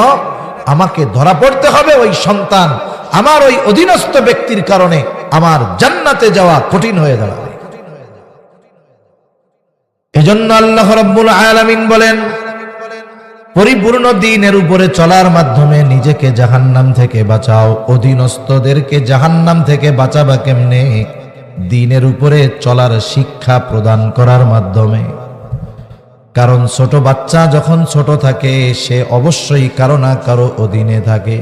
আমাকে ধরা পড়তে হবে ওই সন্তান আমার ওই অধীনস্থ ব্যক্তির কারণে আমার জান্নাতে যাওয়া কঠিন হয়ে দাঁড়াবে। এজন্য আল্লাহ রাব্বুল আলামিন বলেন, পরিপূর্ণ দ্বীনের উপরে চলার মাধ্যমে নিজেকে জাহান্নাম থেকে বাঁচাও। অধীনস্থদেরকে জাহান্নাম থেকে বাঁচাবা কেমনে? দ্বীনের উপরে চলার শিক্ষা প্রদান করার মাধ্যমে। কারণ ছোট বাচ্চা যখন ছোট থাকে, সে অবশ্যই কারো না কারো অধীনে থাকে।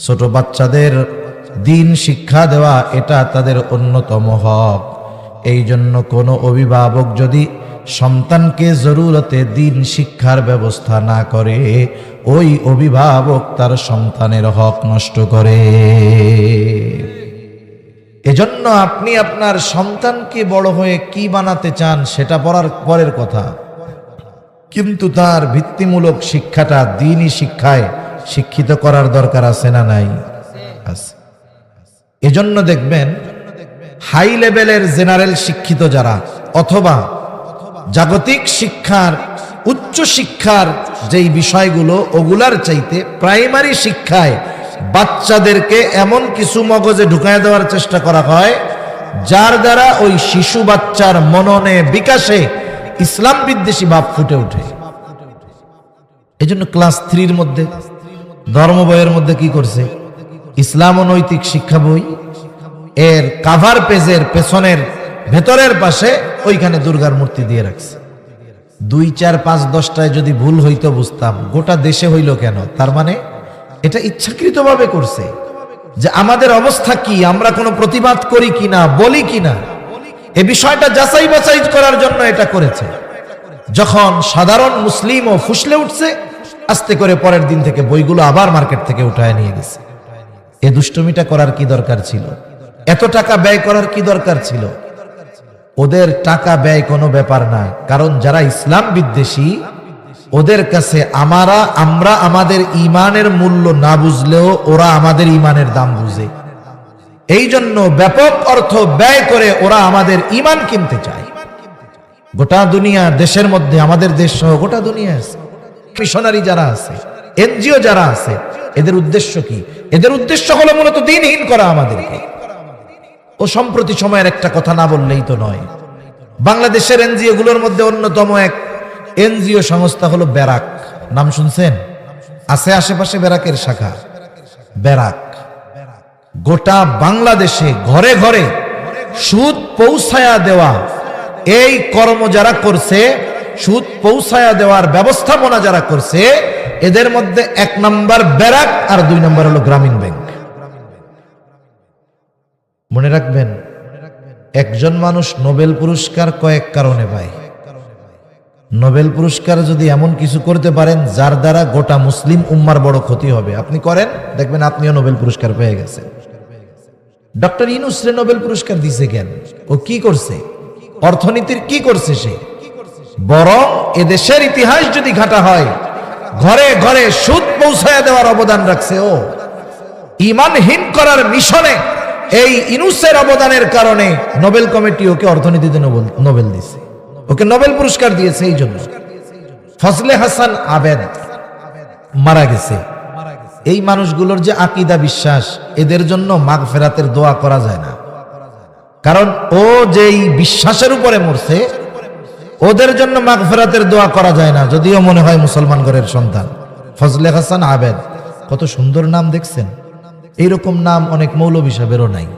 ছোট বাচ্চাদের দ্বীন শিক্ষা দেওয়া এটা তাদের অন্যতম হক। এই জন্য কোনো অভিভাবক যদি সন্তানকে জরুরতে দ্বীন শিক্ষার ব্যবস্থা না করে, ওই অভিভাবক তার সন্তানের হক নষ্ট করে। এজন্য আপনি আপনার সন্তানকে বড় হয়ে কি বানাতে চান সেটা পরের কথা, কিন্তু তার ভিত্তিমূলক শিক্ষাটা দ্বীনি শিক্ষায় শিক্ষিত করার দরকার আছে না নাই? আছে। এজন্য দেখবেন হাই লেভেলের জেনারেল শিক্ষিত যারা, অথবা জাগতিক শিক্ষার উচ্চ শিক্ষার যেই বিষয়গুলো, ওগুলার চাইতে প্রাইমারি শিক্ষায় বাচ্চাদেরকে এমন কিছু মগজে ঢুকায় দেওয়ার চেষ্টা করা হয় যার দ্বারা ওই শিশু বাচ্চার মননে বিকাশে ইসলাম বিদ্বেষী ভাব ফুটে ওঠে। এই জন্য ক্লাস 3-র মধ্যে ধর্ম বইয়ের মধ্যে কি করছে? ইসলাম ও নৈতিক শিক্ষা বই, এর কাভার পেজের পেছনের ভেতরের পাশে ওইখানে দুর্গার মূর্তি দিয়ে রাখছে। 2, 4, 5, 10টায় যদি ভুল হইতো বুঝতাম, গোটা দেশে হইল কেন? তার মানে এটা ইচ্ছাকৃতভাবে করছে যে আমাদের অবস্থা কি, আমরা কোনো প্রতিবাদ করি কিনা, বলি কিনা, এই বিষয়টা যাচাই বাছাই করার জন্য এটা করেছে। যখন সাধারণ মুসলিমও ফুসলে উঠছে, আস্তে করে পরের দিন থেকে বইগুলো আবার মার্কেট থেকে উঠায় নিয়ে গেছে। এ দুষ্টমিটা করার কি দরকার ছিল? এত টাকা ব্যয় করার কি দরকার ছিল? ওদের টাকা ব্যয় কোনো ব্যাপার না, কারণ যারা ইসলাম বিদ্বেষী ওদের কাছে আমরা আমাদের ইমানের মূল্য না বুঝলেও ওরা আমাদের ইমানের দাম বুঝে। এই জন্য ব্যাপক অর্থ ব্যয় করে ওরা আমাদের ইমান কিনতে চায়। গোটা দুনিয়া, দেশের মধ্যে আমাদের দেশ সহ গোটা দুনিয়া আছে মিশনারি যারা আছে, এনজিও যারা আছে, এদের উদ্দেশ্য কি? এদের উদ্দেশ্য হলো মূলত দ্বীনহীন করা আমাদেরকে। ও সম্প্রতি সময়ের একটা কথা না বললেই তো নয়, বাংলাদেশের এনজিও গুলোর মধ্যে অন্যতম এক এনজিও সংস্থা হলো ব্যারাক। নাম শুনছেন? আছে আশেপাশে ব্যারাকের শাখা। ব্যারাক গোটা বাংলাদেশে ঘরে ঘরে সুদ পৌঁছায়া দেওয়া, এই কর্ম যারা করছে, সুদ পৌঁছায়া দেওয়ার ব্যবস্থাপনা যারা করছে, এদের মধ্যে 1 নম্বর ব্যারাক আর 2 নম্বর হলো গ্রামীণ ব্যাংক। মনে রাখবেন, একজন মানুষ নোবেল পুরস্কার কয়েক কারণে পায়। নোবেল পুরস্কার যদি এমন কিছু করতে পারেন যার দ্বারা গোটা মুসলিম উম্মার বড় ক্ষতি হবে, আপনি করেন, দেখবেন আপনিও নোবেল পুরস্কার পেয়ে গেছেন। ডক্টর ইউনূসরে নোবেল পুরস্কার দিছে কেন? ও কি করছে? অর্থনীতির কি করছে সে? বরং এদেশের ইতিহাস যদি ঘাটা হয়, ঘরে ঘরে সুদ পৌঁছায় দেওয়ার অবদান রাখছে ও। ইমানহীন করার মিশনে এই ইউনূসের অবদানের কারণে নোবেল কমিটি ওকে অর্থনীতিতে নোবেল দিয়েছে, ওকে নোবেল পুরস্কার দিয়েছে। এই জন্য ফজলে হাসান আবেদ মারা গেছে। এই মানুষগুলোর যে আকীদা বিশ্বাস, এদের জন্য মাগফিরাতের দোয়া করা যায় না, কারণ ও যেই বিশ্বাসের উপরে মরছে, ওদের জন্য মাগফিরাতের দোয়া করা যায় না, যদিও মনে হয় মুসলমান ঘরের সন্তান। ফজলে হাসান আবেদ, কত সুন্দর নাম দেখছেন? এইরকম নাম অনেক মৌলভী সাহেবেরও নাই।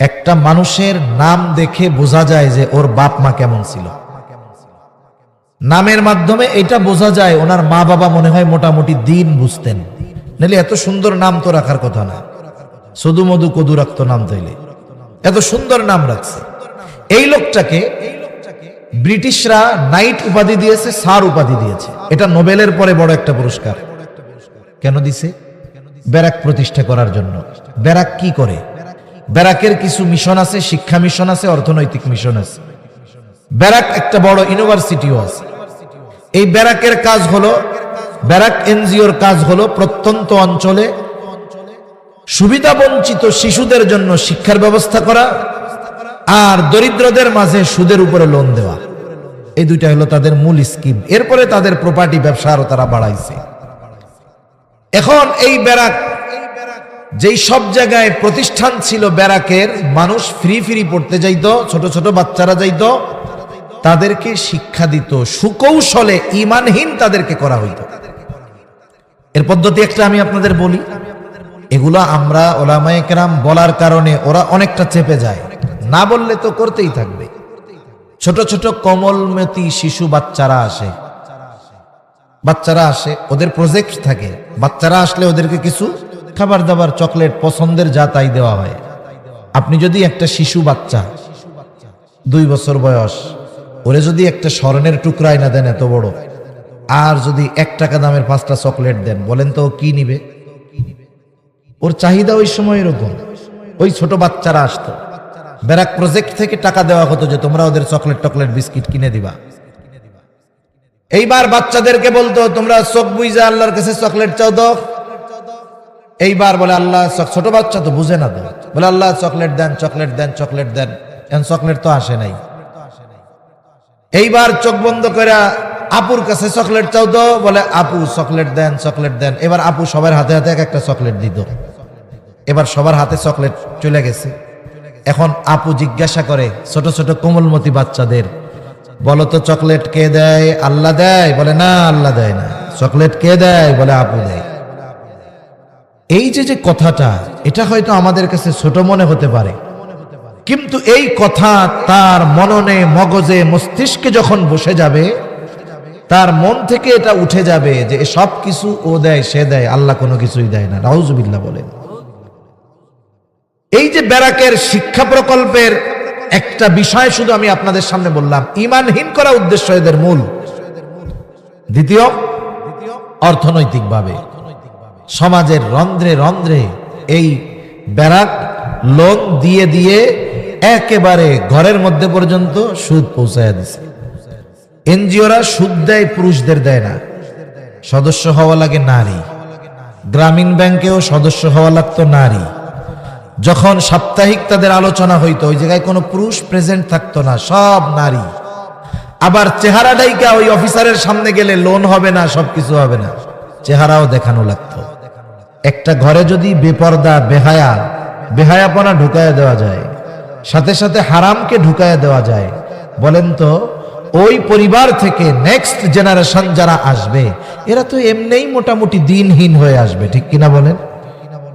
একটা মানুষের নাম দেখে বোঝা যায় যে ওর বাপ মা কেমন ছিল। নামের মাধ্যমে এটা বোঝা যায় ওনার মা বাবা মনে হয় মোটামুটি দিন বুঝতেন, নাহলে এত সুন্দর নাম তো রাখার কথা না। সদু মধু কদু রাখতো নাম, তাইলে এত সুন্দর নাম রাখছে। এই লোকটাকে ব্রিটিশরা নাইট উপাধি দিয়েছে, স্যার উপাধি দিয়েছে। এটা নোবেলের পরে বড় একটা পুরস্কার। কেন দিছে? ব্যারাক প্রতিষ্ঠা করার জন্য। ব্যারাক কি করে? ব্যারাকের কিছু মিশন আছে, শিক্ষা মিশন আছে, অর্থনৈতিক মিশন আছে। ব্যারাক একটা বড় ইউনিভার্সিটিও আছে। এই ব্যারাকের কাজ হলো, ব্যারাক এনজিওর কাজ হলো প্রত্যন্ত অঞ্চলে সুবিধা বঞ্চিত শিশুদের জন্য শিক্ষার ব্যবস্থা করা আর দরিদ্রদের মাঝে সুদের উপরে লোন দেওয়া। এই দুইটা হলো তাদের মূল স্কিম। এরপরে তাদের প্রপার্টি ব্যবসা আরো তারা বাড়াইছে। এখন এই ব্যারাক যেই সব জায়গায় প্রতিষ্ঠান ছিল ব্যারাকের, মানুষ ফ্রি পড়তে যাইতো, ছোট ছোট বাচ্চারা যাইতো, তাদেরকে শিক্ষা দিত, সুকৌশলে ইমানহীন তাদেরকে করা হইতো। এর পদ্ধতি একটা আমি আপনাদের বলি, এগুলো আমরা ওলামায়ে কেরাম বলার কারণে ওরা অনেকটা চেপে যায়, না বললে তো করতেই থাকবে। ছোট ছোট কোমলমতি শিশু বাচ্চারা আসে, ওদের প্রজেক্ট থাকে। বাচ্চারা আসলে ওদেরকে কিছু খাবার দাবার, চকলেট, পছন্দের যা তাই দেওয়া হয়। আপনি যদি একটা শিশু বাচ্চা 2 বছর বয়স, ওরে যদি একটা স্বর্ণের টুকরা না দেন এত বড়, আর যদি 1 টাকা দামের 5টা চকলেট দেন, বলেন তো ও কি নিবে? ওর চাহিদা ওই সময় এরকম। ওই ছোট বাচ্চারা আসতো, ব্যারাক প্রজেক্ট থেকে টাকা দেওয়া হতো যে তোমরা ওদের চকলেট টকলেট বিস্কিট কিনে দিবা। এইবার বাচ্চাদেরকে বলতো তোমরা চোখ বুইজা আল্লাহর কাছে চকলেট চাও দাও। এইবার বলে আল্লাহ, ছোট বাচ্চা তো বুঝে না, তো বলে আল্লাহ চকলেট দেন, চকলেট দেন, চকলেট দেন। এখন চকলেট তো আসে নাই। এইবার চোখ বন্ধ করে আপুর কাছে চকলেট চাও তো, বলে আপু চকলেট দেন, চকলেট দেন। এবার আপু সবার হাতে হাতে একটা চকলেট দিত। এবার সবার হাতে চকলেট চলে গেছে। এখন আপু জিজ্ঞাসা করে ছোট ছোট কোমলমতি বাচ্চাদের, বলো তো চকলেট কে দেয়? আল্লাহ দেয়? বলে না, আল্লাহ দেয় না। চকলেট কে দেয়? বলে আপু দেয়। এই যে কথাটা, এটা হয়তো আমাদের কাছে ছোট মনে হতে পারে, কিন্তু এই কথা তার মননে মগজে মস্তিষ্কে যখন বসে যাবে, তার মন থেকে এটা উঠে যাবে যে সব কিছু ও দেয়, সে দেয়, আল্লাহ কোনো কিছুই দেয় না। নাউজুবিল্লাহ বলেন। এই যে ব্যারাকের শিক্ষা প্রকল্পের একটা বিষয় শুধু আমি আপনাদের সামনে বললাম, ঈমানহীন করা উদ্দেশ্য এদের মূল। দ্বিতীয়, অর্থনৈতিকভাবে সমাজের রন্ধ্রে রন্ধ্রে এই ব্যারাক লোন দিয়ে দিয়ে একেবারে ঘরের মধ্যে পর্যন্ত সুদ পৌঁছায় দিছে। এনজিওরা সুদ দেয়, পুরুষদের দেয় না। সদস্য হওয়া লাগে নারী। গ্রামীণ ব্যাংকেও সদস্য হওয়া লাগতো নারী। যখন সাপ্তাহিক তাদের আলোচনা হইতো, ওই জায়গায় কোনো পুরুষ প্রেজেন্ট থাকতো না, সব নারী। আবার চেহারা ডাইকা ওই অফিসারের সামনে গেলে লোন হবে না, সবকিছু হবে না, চেহারাও দেখানো লাগতো। একটা ঘরে যদি বেপর্দা বেহায়াপনা ঢুকায়া দেওয়া যায়, সাথে সাথে হারামকে ঢুকায়া দেওয়া যায়, বলেন তো ওই পরিবার থেকে নেক্সট জেনারেশন যারা আসবে এরা তো এমনিই মোটামুটি দিনহীন হয়ে আসবে, ঠিক কিনা বলেন?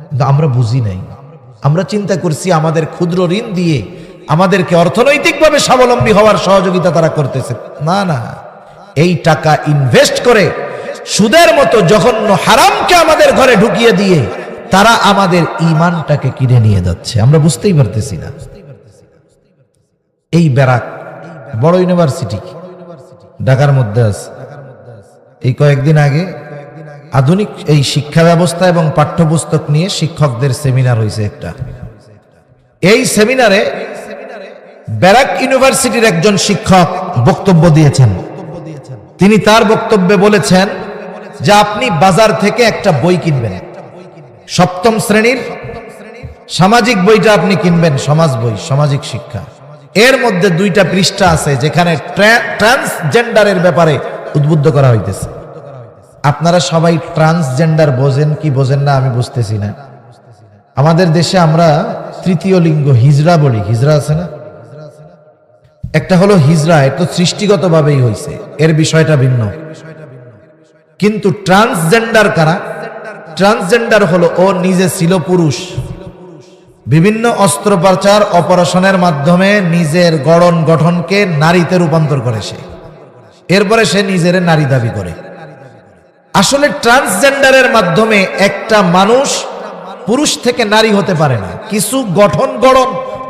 কিন্তু আমরা বুঝি নাই। আমরা চিন্তা করছি আমাদের ক্ষুদ্র ঋণ দিয়ে আমাদেরকে অর্থনৈতিকভাবে স্বাবলম্বী হওয়ার সহযোগিতা তারা করতেছে। না না, এই টাকা ইনভেস্ট করে সুদের মতো জঘন্য হারামকে আমাদের ঘরে ঢুকিয়ে দিয়ে তারা আমাদের ঈমানটাকে কিনে নিয়ে যাচ্ছে, আমরা বুঝতেই পারতেছি না। এই ব্যারাক বড় ইউনিভার্সিটি ঢাকার মধ্যে আছে। এই কয়েকদিন আগে আধুনিক এই শিক্ষা ব্যবস্থা এবং পাঠ্যপুস্তক নিয়ে শিক্ষকদের সেমিনার হয়েছে একটা। এই সেমিনারে ব্যারাক ইউনিভার্সিটির একজন শিক্ষক বক্তব্য দিয়েছেন। তিনি তার বক্তব্যে বলেছেন যে আপনি বাজার থেকে একটা বই কিনবেন, সপ্তম শ্রেণীর সামাজিক বইটা আপনি কিনবেন, সমাজ বই, সামাজিক শিক্ষা। এর মধ্যে 2টা পৃষ্ঠা আছে যেখানে ট্রান্সজেন্ডারের ব্যাপারে উদ্বুদ্ধ করা হইতেছে। আপনারা সবাই ট্রান্সজেন্ডার বোঝেন কি বোঝেন না আমি বুঝতেছি না। আমাদের দেশে আমরা তৃতীয় লিঙ্গ হিজড়া বলি, হিজড়া আছে না? একটা হলো হিজড়া, এটা তো সৃষ্টিগতভাবেই হয়েছে, এর বিষয়টা ভিন্ন। কিন্তু ট্রান্সজেন্ডার কারা? ট্রান্সজেন্ডার হলো ও নিজে ছিল পুরুষ, বিভিন্ন অস্ত্রোপচার অপারেশনের মাধ্যমে নিজের গঠনকে নারীতে রূপান্তর করে সে, এরপরে সে নিজের নারী দাবি করে। আসলে ট্রান্সজেন্ডারের মাধ্যমে একটা মানুষ পুরুষ থেকে নারী হতে পারে না, কিছু গঠন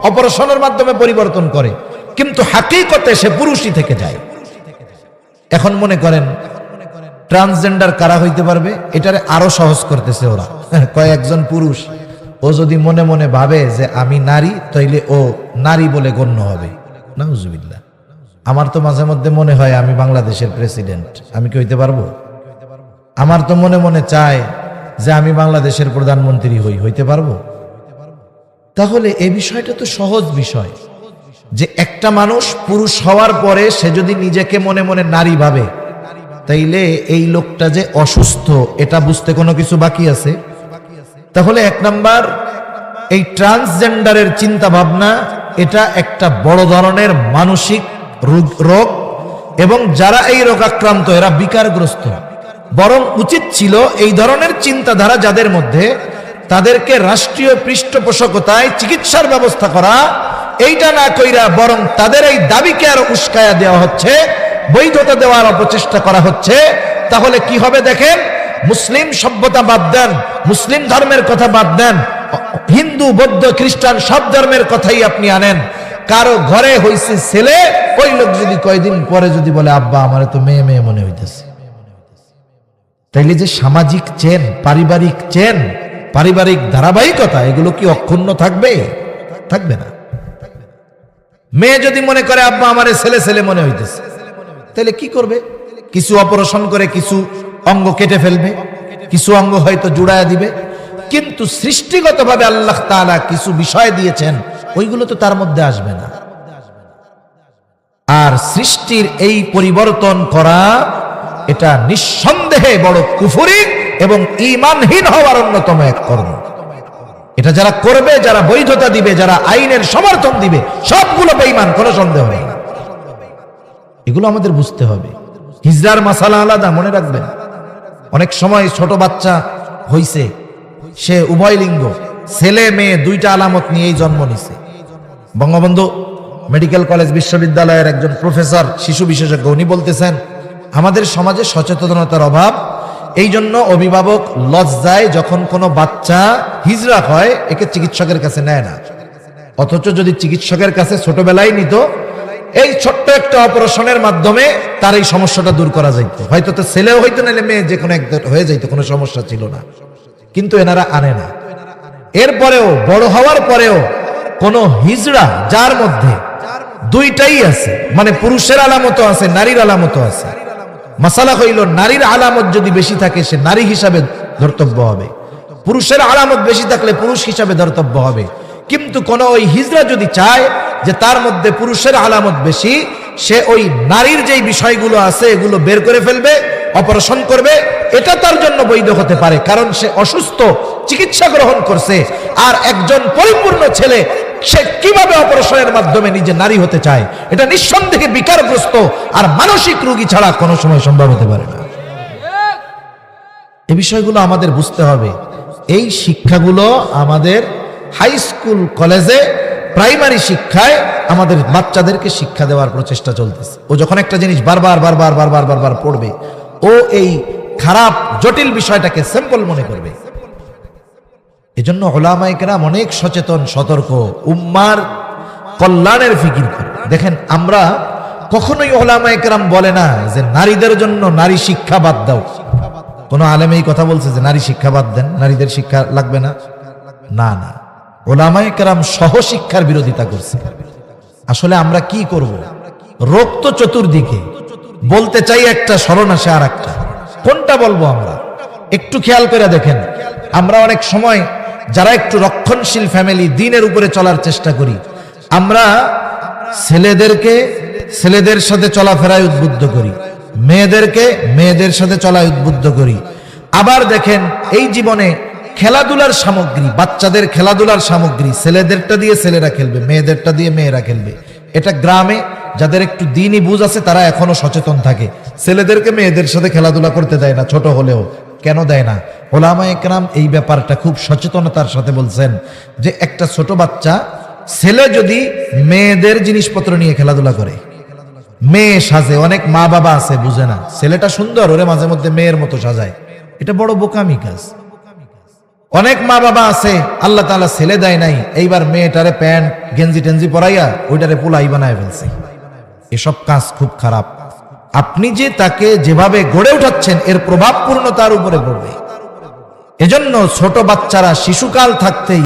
অপারেশনের মাধ্যমে পরিবর্তন করে, কিন্তু হাকিকতে সে পুরুষই থেকে যায়। এখন মনে করেন ট্রান্সজেন্ডার কারা হইতে পারবে? এটারে আরো সহজ করতেছে ওরা। কয়েকজন পুরুষ ও যদি মনে মনে ভাবে যে আমি নারী, তাইলে ও নারী বলে গণ্য হবে। নাউজুবিল্লাহ। আমার তো মাঝে মধ্যে মনে হয় আমি বাংলাদেশের প্রেসিডেন্ট, আমি কি হইতে পারবো? আমার তো মনে মনে চায় যে আমি বাংলাদেশের প্রধানমন্ত্রী হইতে পারবো? তাহলে এই বিষয়টা তো সহজ বিষয় যে একটা মানুষ পুরুষ হওয়ার পরে সে যদি নিজেকে মনে মনে নারী ভাবে, তাইলে এই লোকটা যে অসুস্থ এটা বুঝতে কোনো কিছু বাকি আছে? তাহলে 1 নাম্বার, এই ট্রান্সজেন্ডারের চিন্তা ভাবনা এটা একটা বড় ধরনের মানসিক রোগ, এবং যারা এই রোগ আক্রান্ত এরা বিকারগ্রস্ত। বরং উচিত ছিল এই ধরনের চিন্তাধারা যাদের মধ্যে, তাদেরকে রাষ্ট্রীয় পৃষ্ঠপোষকতায় চিকিৎসার ব্যবস্থা করা। এইটা না কইরা বরং তাদের এই দাবিকে আরো উস্কায়া দেওয়া হচ্ছে, বৈধতা দেওয়ার অপচেষ্টা করা হচ্ছে। তাহলে কি হবে দেখেন, মুসলিম সভ্যতা বাদ দেন, মুসলিম ধর্মের কথা বাদ দেন, হিন্দু বৌদ্ধ খ্রিস্টান সব ধর্মের কথাই আপনি আনেন, কারো ঘরে হইছে ছেলে, ওই লোক যদি কয়দিন পরে যদি বলে আব্বা আমার তো মেয়ে মেয়ে মনে হইতেছে, তাইলে যে সামাজিক চেন, পারিবারিক ধারাবাহিকতা এগুলো কি অক্ষুণ্ণ থাকবে? থাকবে না। মেয়ে যদি মনে করে আব্বা আমার ছেলে ছেলে মনে হইতেছে, তাহলে কি করবে? কিছু অপারেশন করে কিছু অঙ্গ কেটে ফেলবে, কিছু অঙ্গ হয়তো জুড়ায় দিবে, কিন্তু সৃষ্টিগতভাবে আল্লাহ তাআলা কিছু বিষয় দিয়েছেন, ওইগুলো তো তার মধ্যে আসবে না। আর সৃষ্টির এই পরিবর্তন করা এটা নিঃসন্দেহে বড় কুফরি এবং ঈমানহীন হওয়ার অন্যতম এক কর্ম। এটা যারা করবে, যারা বৈধতা দিবে, যারা আইনের সমর্থন দিবে, সবগুলো বেঈমান, কোনো সন্দেহ নেই। এগুলো আমাদের বুঝতে হবে। হিজড়ার মাসালা আলাদা, মনে রাখবেন। অনেক সময় ছোট বাচ্চা হইছে, সে উভয় লিঙ্গ, ছেলে মেয়ে 2টা আলামত নিয়েই জন্ম নিছে, বঙ্গবন্ধু মেডিকেল কলেজ বিশ্ববিদ্যালয়ের একজন প্রফেসর, শিশু বিশেষজ্ঞ, উনি বলতেছেন আমাদের সমাজে সচেতনতার অভাব, এই জন্য অভিভাবক লজ্জায় যখন কোনো বাচ্চা হিজড়া হয় একে চিকিৎসকের কাছে নেয় না। অথচ যদি চিকিৎসকের কাছে ছোটবেলায় নিত, এই ছোট্ট একটা অপারেশনের মাধ্যমে তার এই সমস্যাটা দূর করা যাইত। হয়তো তো ছেলেও হইতো, নাহলে মেয়ে যে কোনো একটা হয়ে যাইতো, কোনো সমস্যা ছিল না। কিন্তু এনারা আনে না। এরপরেও বড় হওয়ার পরেও কোন হিজড়া যার মধ্যে দুইটাই আছে, মানে পুরুষের আলামতও আছে, নারীর আলামতও আছে। মাসালা হইল, নারীর আলামত যদি বেশি থাকে সে নারী হিসাবে ধর্তব্য হবে, পুরুষের আলামত বেশি থাকলে পুরুষ হিসাবে ধর্তব্য হবে। কিন্তু কোন ওই হিজড়া যদি চায় যে তার মধ্যে পুরুষের আলামত বেশি, সে ওই নারীর যেই বিষয়গুলো আছে এগুলো বের করে ফেলবে, অপারেশন করবে, এটা তার জন্য বৈধ হতে পারে, কারণ সে অসুস্থ, চিকিৎসা গ্রহণ করছে। আর একজন পরিপূর্ণ ছেলে সে কিভাবে অপারেশনের মাধ্যমে নিজে নারী হতে চায়, এটা নিঃসন্দেহে বিকারগ্রস্ত আর মানসিক রোগী ছাড়া কোনো সময় সম্ভব হতে পারে না। এই বিষয়গুলো আমাদের বুঝতে হবে। এই শিক্ষাগুলো আমাদের হাই স্কুল, কলেজে, প্রাইমারি শিক্ষায় আমাদের বাচ্চাদেরকে শিক্ষা দেওয়ার প্রচেষ্টা চলতেছে। ও যখন একটা জিনিস বারবার বারবার বারবার বারবার পড়বে, ও এই খারাপ জটিল বিষয়টাকে সিম্পল মনে করবে। এজন্য উলামায়ে কেরাম অনেক সচেতন, সতর্ক, উম্মার কল্যাণের ফিকির করে। দেখেন, আমরা কখনোই উলামায়ে কেরাম বলে না যে নারীদের জন্য নারী শিক্ষা বাদ দাও। কোন আলেম এই কথা বলছে যে নারী শিক্ষা বাদ দেন, নারীদের শিক্ষা লাগবে না? না না, উলামায়ে কেরাম সহশিক্ষার বিরোধিতা করছে। আসলে আমরা কি করব? রোগ তো চতুর্দিকে, বলতে চাই একটা, স্মরণ আসে আর একটা। কোনটা বলবো আমরা? একটু খেয়াল করে দেখেন, আমরা অনেক সময় যারা একটু রক্ষণশীল ফ্যামিলি, দ্বীনের উপরে চলার চেষ্টা করি, আমরা ছেলেদেরকে ছেলেদের সাথে চলাফেরায় উদ্বুদ্ধ করি, মেয়েদেরকে মেয়েদের সাথে চলায় উদ্বুদ্ধ করি। আবার দেখেন, এই জীবনে খেলাধুলার সামগ্রী, বাচ্চাদের খেলাধুলার সামগ্রী ছেলেদেরটা দিয়ে ছেলেরা খেলবে, মেয়েদেরটা দিয়ে মেয়েরা খেলবে। এটা গ্রামে যাদের একটু দ্বীনি বুঝ আছে তারা এখনো সচেতন থাকে, ছেলেদেরকে মেয়েদের সাথে খেলাধুলা করতে দেয় না, ছোট হলেও। কেন দেয় না? উলামায়ে কেরাম এই ব্যাপারটা খুব সচেতনতার সাথে বলছেন যে একটা ছোট বাচ্চা, ছেলে যদি মেয়েদের জিনিসপত্র নিয়ে খেলাধুলা করে, মেয়ে সাজে, অনেক মা বাবা আছে বুঝে না, ছেলেটা সুন্দর, ওরে মাঝে মধ্যে মেয়ের মতো সাজায়, এটা বড় বোকামি কাজ। অনেক মা বাবা আছে আল্লাহ তাআলা ছেলে দেয় নাই, এইবার মেয়েটারে প্যান্ট গেঞ্জি টেঞ্জি পরাইয়া ওইটারে পুলাই বানায় ফেলছে। এসব কাজ খুব খারাপ। আপনি যে তাকে যেভাবে গড়ে উঠাচ্ছেন এর প্রভাব পূর্ণ তার উপরে পড়বে। এজন্য ছোট বাচ্চারা শিশুকাল থাকতেই